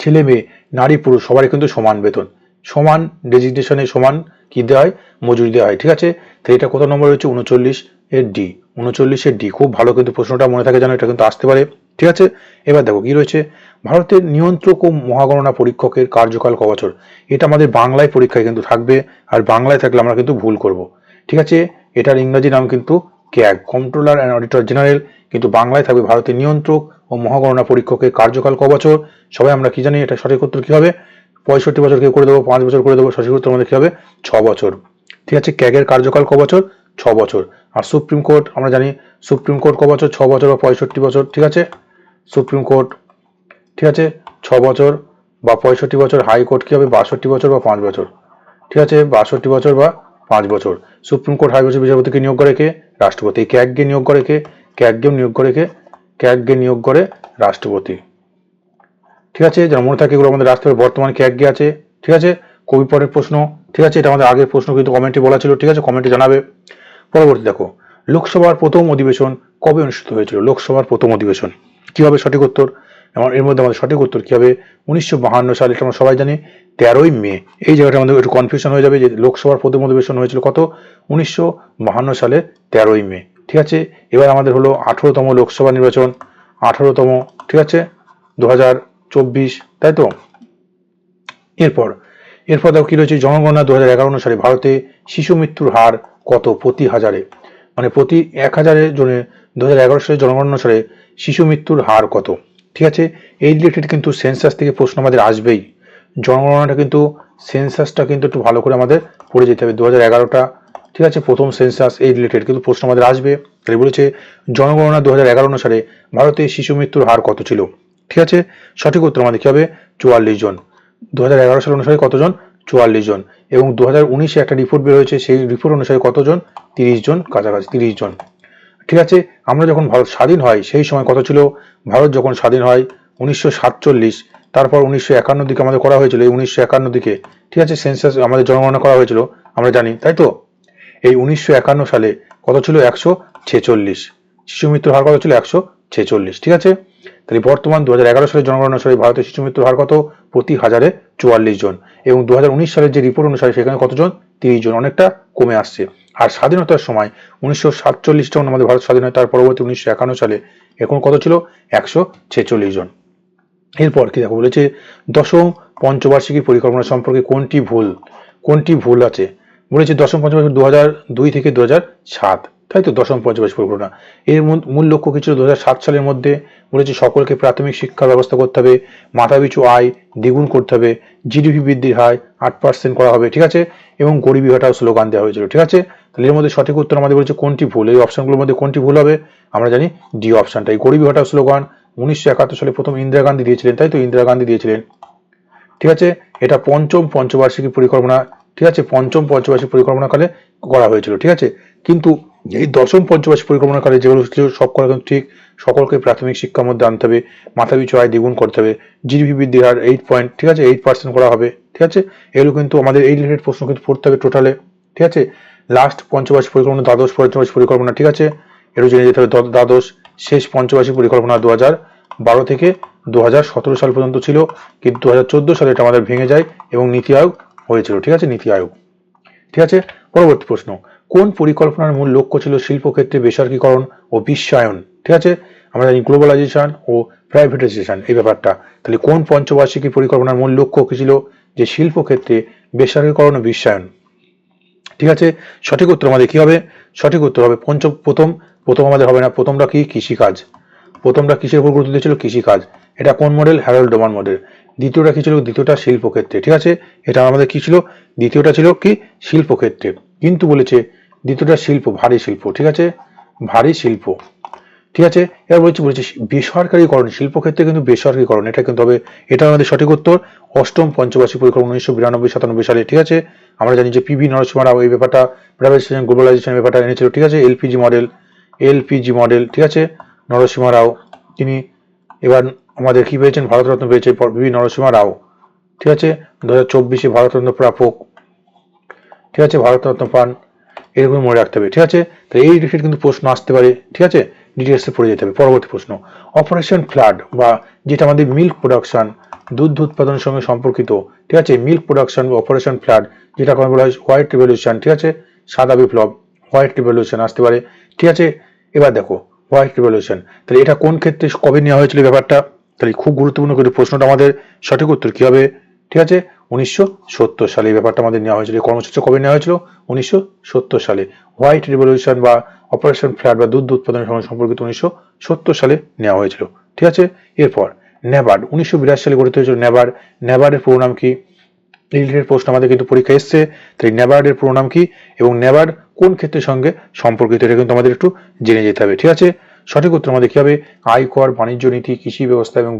ছেলে মেয়ে নারী পুরুষ সবারই কিন্তু সমান বেতন, সমান ডেজিগনেশনে সমান কি দেওয়া হয়? মজুরি দেওয়া হয়। ঠিক আছে, তো এটা কত নম্বর রয়েছে? 39 এর ডি। 39 এর ডি। খুব ভালো কিন্তু প্রশ্নটা মনে থাকে, জানো এটা কিন্তু আসতে পারে। ঠিক আছে, এবার দেখো কি রয়েছে, ভারতের নিয়ন্ত্রক ও মহাগণনা পরীক্ষকের কার্যকাল ক বছর? এটা আমাদের বাংলায় পরীক্ষায় কিন্তু থাকবে, আর বাংলায় থাকলে আমরা কিন্তু ভুল করব। ঠিক আছে, এটার ইংরাজি নাম কিন্তু CAG, controller and auditor general, কিন্তু বাংলায় থাকবে ভারতের নিয়ন্ত্রক ও মহাগণনা পরীক্ষকের কার্যকাল ক বছর? সবাই আমরা কি জানি? এটা সঠিক উত্তর কি হবে? 65 বছর কেউ করে দেবো, 5 বছর করে দেবো। সঠিক উত্তর আমাদের কি হবে? 6 বছর। ঠিক আছে, ক্যাগের কার্যকাল ক বছর? 6 বছর। আর সুপ্রিম কোর্ট আমরা জানি সুপ্রিম কোর্ট ক বছর? 6 বছর বা 65 বছর। ঠিক আছে, সুপ্রিম কোর্ট, ঠিক আছে, 6 বছর বা 65 বছর। হাইকোর্ট কি হবে? 62 বছর বা 5 বছর। ঠিক আছে, 62 বছর বা 5 বছর। সুপ্রিম কোর্ট হাইকোর্টের বিচারপতিকে নিয়োগ করে কে? রাষ্ট্রপতি। ক্যাগকে নিয়োগ করে কে? ক্যাগকে নিয়োগ করে রাষ্ট্রপতি। ঠিক আছে, যারা মনে থাকে এগুলো আমাদের রাষ্ট্রের বর্তমানে ক্যাগকে আছে। ঠিক আছে, খুবই পরের প্রশ্ন। ঠিক আছে, এটা আমাদের আগের প্রশ্ন কিন্তু কমেন্টে বলা ছিল। ঠিক আছে, কমেন্টে জানাবে। পরবর্তী দেখো, লোকসভার প্রথম অধিবেশন কবে অনুষ্ঠিত হয়েছিল? লোকসভার প্রথম অধিবেশন কি হবে সঠিক উত্তর? এর মধ্যে আমাদের সঠিক উত্তর কি হবে? 1952 সালে, এটা আমরা সবাই জানি 13ই মে। এই জায়গাটা আমাদের একটু কনফিউশন হয়ে যাবে যে লোকসভার প্রথম অধিবেশন হয়েছিল কত? 1952 সালে 13ই মে। ঠিক আছে, এবার আমাদের হলো 18তম লোকসভা নির্বাচন, 18তম। ঠিক আছে, 2024, তাই তো? এরপর দেখো কি রয়েছে, জনগণনা 2011 অনুসারে ভারতে শিশু মৃত্যুর হার কত প্রতি হাজারে? মানে প্রতি 1000 জনের 2011 সালে জনগণনা অনুসারে শিশু মৃত্যুর হার কত? ঠিক আছে, এই রিলেটেড কিন্তু সেন্সাস থেকে প্রশ্ন আমাদের আসবেই। জনগণনাটা কিন্তু সেন্সাসটা কিন্তু একটু ভালো করে আমাদের পড়ে যেতে হবে। 2011টা, ঠিক আছে, প্রথম সেন্সাস, এই রিলেটেড কিন্তু প্রশ্ন আমাদের আসবে। তাই বলেছে জনগণনা 2011 অনুসারে ভারতে শিশু মৃত্যুর হার কত ছিল। ঠিক আছে, সঠিক উত্তর আমাদের কি হবে? 44 জন। 2011 সাল অনুসারে কতজন? 44 জন। এবং 2019-এ একটা রিপোর্ট বের হয়েছে, সেই রিপোর্ট অনুসারে কতজন? 30 জন, কাছাকাছি 30 জন। ঠিক আছে, আমরা যখন ভারত স্বাধীন হয় সেই সময় কত ছিল? ভারত যখন স্বাধীন হয় 1947, তারপর 1951 দিকে আমাদের করা হয়েছিল, এই 1951 দিকে, ঠিক আছে, সেন্সাস আমাদের জনগণনা করা হয়েছিল, আমরা জানি, তাই তো? এই 1951 সালে কত ছিল? 146। শিশু মৃত্যুর হার কত ছিল? 146। ঠিক আছে, তাহলে বর্তমান 2011 সালের জনগণনা অনুসারে ভারতের শিশু মৃত্যুর হার কত? প্রতি 1000-এ 44 জন। এবং 2019 সালের যে রিপোর্ট অনুসারে সেখানে কতজন? 30 জন, অনেকটা কমে আসছে। আর স্বাধীনতার সময় 1947 যখন আমাদের ভারত স্বাধীন হয়, তার পরবর্তী 1951 সালে এখন কত ছিল? 146 জন। এরপর কি দেখো বলেছে, দশম পঞ্চবার্ষিকী পরিকল্পনা সম্পর্কে কোনটি ভুল আছে? বলেছে দশম পঞ্চবার্ষিকী 2002 থেকে 2007, তাই তো? দশম পঞ্চবার্ষিকী পরিকল্পনা এর মূল লক্ষ্য কি ছিল? 2007 সালের মধ্যে বলেছে সকলকে প্রাথমিক শিক্ষার ব্যবস্থা করতে হবে, মাথাপিছু আয় দ্বিগুণ করতে হবে, জিডিপি বৃদ্ধির হার 8% করা হবে, ঠিক আছে, এবং গরিবি হটাও স্লোগান দেওয়া হয়েছিল। ঠিক আছে, তাহলে এর মধ্যে সঠিক উত্তর আমাদের বলেছে কোনটি ভুল। এই অপশনগুলোর মধ্যে কোনটি ভুল হবে? আমরা জানি ডি অপশনটা। এই গরিবি হটাও স্লোগান 1971 সালে প্রথম ইন্দিরা গান্ধী দিয়েছিলেন, তাই তো? ইন্দিরা গান্ধী দিয়েছিলেন। ঠিক আছে, এটা পঞ্চম পঞ্চবার্ষিকী পরিকল্পনা, ঠিক আছে, পঞ্চম পঞ্চবার্ষিকী পরিকল্পনাকালে করা হয়েছিল। ঠিক আছে, কিন্তু এই দশম পঞ্চবার্ষিকী পরিকল্পনাকালে যেগুলো ছিল সব করা কিন্তু ঠিক। সকলকে প্রাথমিক শিক্ষার মধ্যে আনতে হবে, মাথাপিছু আয় দ্বিগুণ করতে হবে, জিডিপি বৃদ্ধির হার 8 ঠিক আছে, 8% করা হবে। ঠিক আছে, এগুলো কিন্তু আমাদের এই রিলেটেড প্রশ্ন কিন্তু পড়তে হবে টোটালে। ঠিক আছে, লাস্ট পঞ্চবার্ষিক পরিকল্পনা দ্বাদশ পঞ্চবার্ষিক পরিকল্পনা, ঠিক আছে, এরও জেনে যেতে হবে। দ্বাদশ শেষ পঞ্চবার্ষিক পরিকল্পনা 2012 থেকে 2017 সাল পর্যন্ত ছিল, কিন্তু 2014 সালে এটা আমাদের ভেঙে যায় এবং নীতি আয়োগ হয়েছিল। ঠিক আছে, নীতি আয়োগ। ঠিক আছে, পরবর্তী প্রশ্ন, কোন পরিকল্পনার মূল লক্ষ্য ছিল শিল্পক্ষেত্রে বেসরকারীকরণ ও বিশ্বায়ন? ঠিক আছে, আমরা জানি গ্লোবালাইজেশন ও প্রাইভেটাইজেশন এই ব্যাপারটা। তাহলে কোন পঞ্চবার্ষিকী পরিকল্পনার মূল লক্ষ্য কি ছিল? যে শিল্পক্ষেত্রে বেসরকারীকরণ ও বিশ্বায়ন। ঠিক আছে, সঠিক উত্তর আমাদের কি হবে? সঠিক উত্তর হবে প্রথম আমাদের হবে না, প্রথমটা কি? কৃষিকাজ। প্রথমটা কিসের উপর গুরুত্ব দিয়েছিল? কৃষিকাজ। এটা কোন মডেল? Harold ডোমান model. দ্বিতীয়টা কি ছিল? দ্বিতীয়টা শিল্পক্ষেত্রে। ঠিক আছে, এটা আমাদের কি ছিল? দ্বিতীয়টা ছিল কি? শিল্পক্ষেত্রে। কিন্তু বলেছে দ্বিতীয়টা শিল্প, ভারী শিল্প। ঠিক আছে, ভারী শিল্প। ঠিক আছে, এবার বলেছে বেসরকারীকরণ, শিল্পক্ষেত্রে কিন্তু বেসরকারীকরণ, এটা কিন্তু হবে, এটা আমাদের সঠিক উত্তর অষ্টম পঞ্চবার্ষিক পরিকল্পনা 1992-97 সালে। ঠিক আছে, আমরা জানি যে পিভি নরসিংহ রাও এই ব্যাপারটা প্রাইভেটাইজেশন গ্লোবালাইজেশন ব্যাপারটা এনেছিল। ঠিক আছে, এলপিজি মডেল, ঠিক আছে, নরসিংহ রাও তিনি এবার আমাদের কি পেয়েছেন? ভারতরত্ন পেয়েছে পিভি নরসিংহ রাও। ঠিক আছে, 2024-এ ভারতরত্ন প্রাপক। ঠিক আছে, ভারতরত্ন পান, এরকম মনে রাখতে হবে। ঠিক আছে, তো এই রিলেটেড কিন্তু প্রশ্ন আসতে পারে। ঠিক আছে, ডিটেলসে পড়ে যেতে হবে। পরবর্তী প্রশ্ন, অপারেশন ফ্লাড বা যেটা আমাদের মিল্ক প্রোডাকশন, দুধ উৎপাদনের সঙ্গে সম্পর্কিত। ঠিক আছে, মিল্ক প্রোডাকশন বা অপারেশন ফ্লাড, যেটা বলা হয় হোয়াইট রিভলিউশন। ঠিক আছে, সাদা বিপ্লব, হোয়াইট রিভলিউশন আসতে পারে। ঠিক আছে, এবার দেখো হোয়াইট রিভলিউশন, তাহলে এটা কোন ক্ষেত্রে কবে নেওয়া হয়েছিল ব্যাপারটা? তাহলে খুব গুরুত্বপূর্ণ কিন্তু প্রশ্নটা আমাদের, সঠিক উত্তর কি হবে? ঠিক আছে, 1970 সালে এই ব্যাপারটা আমাদের নেওয়া হয়েছিল। এই কর্মসূচি কবে নেওয়া হয়েছিল? 1970 সালে। হোয়াইট রিভলিউশন বা অপারেশন ফ্লাড বা দুধ উৎপাদনের সঙ্গে সম্পর্কিত 1970 সালে নেওয়া হয়েছিল। ঠিক আছে, এরপর ন্যাবার্ড 1982 সালে গঠিত হয়েছিল। ন্যাবার্ডের পুরো নাম কি? রিলেটেড প্রশ্ন আমাদের কিন্তু পরীক্ষা এসছে। তাই ন্যাবার্ডের পুরো নাম কি এবং ন্যাবার্ড কোন ক্ষেত্রের সঙ্গে সম্পর্কিত, এটা কিন্তু আমাদের একটু জেনে যেতে হবে। ঠিক আছে, সঠিক উত্তর আমাদের কি হবে? আয়কর, বাণিজ্য নীতি, কৃষি ব্যবস্থা এবং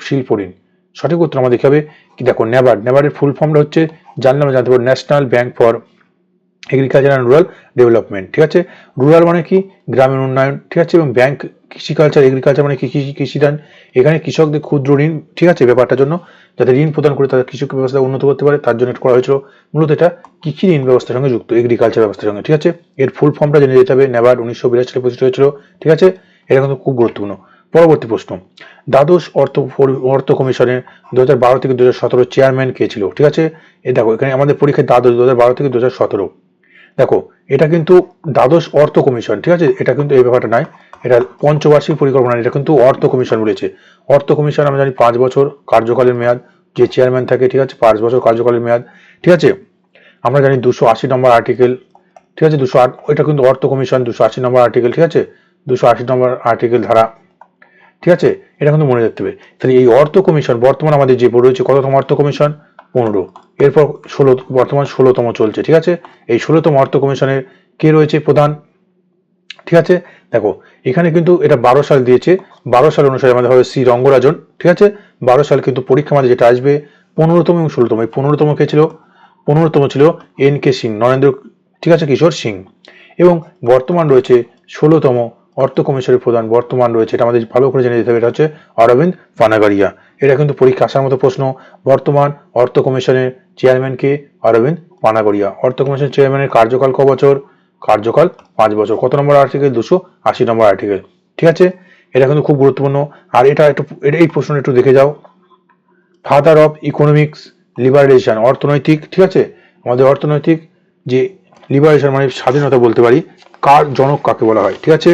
শিল্প ঋণ। সঠিক উত্তর আমাদের কি হবে? কি দেখো, ন্যাবার্ডের ফুল ফর্মটা হচ্ছে, জানলে আমরা জানতে পারবো, national bank for agriculture and rural development. ঠিক আছে, রুরাল মানে কি? গ্রামীণ উন্নয়ন। ঠিক আছে, এবং ব্যাংক এগ্রিকালচার মানে কি? কৃষিদান। এখানে কৃষকদের ক্ষুদ্র ঋণ, ঠিক আছে, ব্যাপারটার জন্য, যাতে ঋণ প্রদান করে তাদের কৃষি ব্যবস্থা উন্নত করতে পারে, তার জন্য করা হয়েছিল। মূলত এটা কৃষি ঋণ ব্যবস্থার সঙ্গে যুক্ত, এগ্রিকালচার ব্যবস্থার সঙ্গে। ঠিক আছে, এর ফুল ফর্মটা জেনে যেতে হবে। ন্যাবার্ড 1982 সালে প্রতিষ্ঠিত হয়েছিল। ঠিক আছে, এটা কিন্তু খুব গুরুত্বপূর্ণ। পরবর্তী প্রশ্ন, দ্বাদশ অর্থ কমিশনের 2012 থেকে 2017 চেয়ারম্যান কে ছিল? ঠিক আছে, এই দেখো এখানে আমাদের পরীক্ষায় দ্বাদশ 2012 থেকে 2017। দেখো এটা কিন্তু দ্বাদশ অর্থ কমিশন। ঠিক আছে, এটা কিন্তু এই ব্যাপারটা নয়, এটা পঞ্চবার্ষিক পরিকল্পনা, এটা কিন্তু অর্থ কমিশন বলেছে। অর্থ কমিশন আমরা জানি 5 বছর কার্যকালের মেয়াদ, যে চেয়ারম্যান থাকে। ঠিক আছে, 5 বছর কার্যকালের মেয়াদ। ঠিক আছে, আমরা জানি 280 নম্বর আর্টিকেল। ঠিক আছে, 208, এটা কিন্তু অর্থ কমিশন 280 নম্বর আর্টিকেল। ঠিক আছে, 280 নম্বর আর্টিকেল ধারা। ঠিক আছে, এটা কিন্তু মনে রাখতে হবে। তাহলে এই অর্থ কমিশন বর্তমান আমাদের যে রয়েছে কততম অর্থ কমিশন? 15। এরপর 16, বর্তমান 16তম চলছে। ঠিক আছে, এই 16তম অর্থ কমিশনের কে রয়েছে প্রধান? ঠিক আছে, দেখো এখানে কিন্তু এটা 12 সাল দিয়েছে। 12 সাল অনুসারে আমাদের হবে শ্রী রঙ্গরাজন। ঠিক আছে, 12 সাল কিন্তু পরীক্ষা আমাদের যেটা আসবে 15তম এবং 16তম। এই 15তম কে ছিল? 15তম ছিল NK সিং, নরেন্দ্র, ঠিক আছে, কিশোর সিং। এবং বর্তমান রয়েছে 16তম অর্থ কমিশনের প্রধান বর্তমান রয়েছে, এটা আমাদের ভালো করে জেনে যেতে হবে, এটা হচ্ছে অরবিন্দ পানাগড়িয়া। এটা কিন্তু পরীক্ষা আসার মতো প্রশ্ন। বর্তমান অর্থ কমিশনের চেয়ারম্যান কে? অরবিন্দ পানাগড়িয়া। অর্থ কমিশন চেয়ারম্যানের কার্যকাল ক বছর? কার্যকাল 5 বছর। কত নম্বর আর্টিকেল? 280 নম্বর আর্টিকেল। ঠিক আছে, এটা কিন্তু খুব গুরুত্বপূর্ণ। আর এটা একটু, এই প্রশ্নটা একটু দেখে যাও। ফাদার অফ ইকোনমিক্স লিবারেশন, অর্থনৈতিক, ঠিক আছে, আমাদের অর্থনৈতিক যে লিবারেশন মানে স্বাধীনতা বলতে পারি, কার জনক কাকে বলা হয়? ঠিক আছে,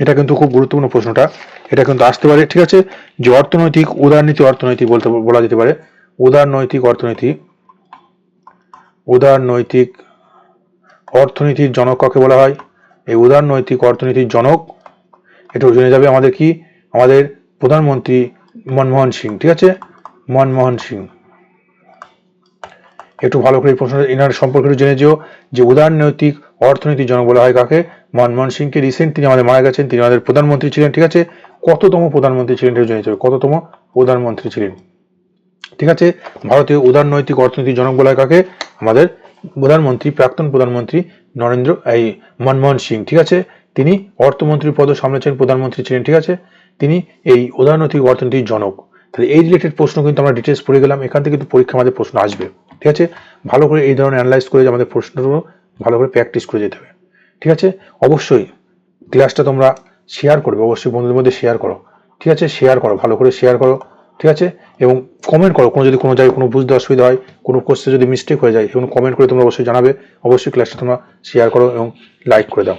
এটা কিন্তু খুব গুরুত্বপূর্ণ প্রশ্নটা, এটা কিন্তু আসতে পারে। ঠিক আছে, যে অর্থনৈতিক উদারনীতি অর্থনীতি বলতে বলা যেতে পারে, উদারনৈতিক অর্থনীতি, উদারনৈতিক অর্থনীতির জনক কাকে বলা হয়? এই উদারনৈতিক অর্থনীতির জনক এটা জেনে যাবে আমাদের কি? আমাদের প্রধানমন্ত্রী মনমোহন সিং। ঠিক আছে, মনমোহন সিং। একটু ভালো করে এই প্রশ্নটা এনার সম্পর্কে জেনে যেও, যে উদারনৈতিক অর্থনীতির জনক বলা হয় কাকে? মনমোহন সিংকে। রিসেন্ট তিনি আমাদের মারা গেছেন, তিনি আমাদের প্রধানমন্ত্রী ছিলেন। ঠিক আছে, কততম প্রধানমন্ত্রী ছিলেন এটা জেনে যাবে, কততম প্রধানমন্ত্রী ছিলেন। ঠিক আছে, ভারতীয় উদারনৈতিক অর্থনীতির জনক বলা হয় কাকে? আমাদের প্রধানমন্ত্রী, প্রাক্তন প্রধানমন্ত্রী মনমোহন সিং। ঠিক আছে, তিনি অর্থমন্ত্রীর পদ সামলেছেন, প্রধানমন্ত্রী ছিলেন। ঠিক আছে, তিনি এই উদারনৈতিক অর্থনীতির জনক। তাহলে এই রিলেটেড প্রশ্ন কিন্তু আমরা ডিটেলস পড়ে গেলাম, এখান থেকে কিন্তু পরীক্ষা আমাদের প্রশ্ন আসবে। ঠিক আছে, ভালো করে এই ধরনের অ্যানালাইজ করে আমাদের প্রশ্নগুলো ভালো করে প্র্যাকটিস করে যেতে হবে। ঠিক আছে, অবশ্যই ক্লাসটা তোমরা শেয়ার করবে, অবশ্যই বন্ধুদের মধ্যে শেয়ার করো। ঠিক আছে, শেয়ার করো, ভালো করে শেয়ার করো। ঠিক আছে, এবং কমেন্ট করো, যদি কোনো জায়গায় কোনো বুঝতে অসুবিধা হয়, কোনো কোর্সে যদি মিস্টেক হয়ে যায়, এবং কমেন্ট করে তোমরা অবশ্যই জানাবে। অবশ্যই ক্লাসটা তোমরা শেয়ার করো এবং লাইক করে দাও।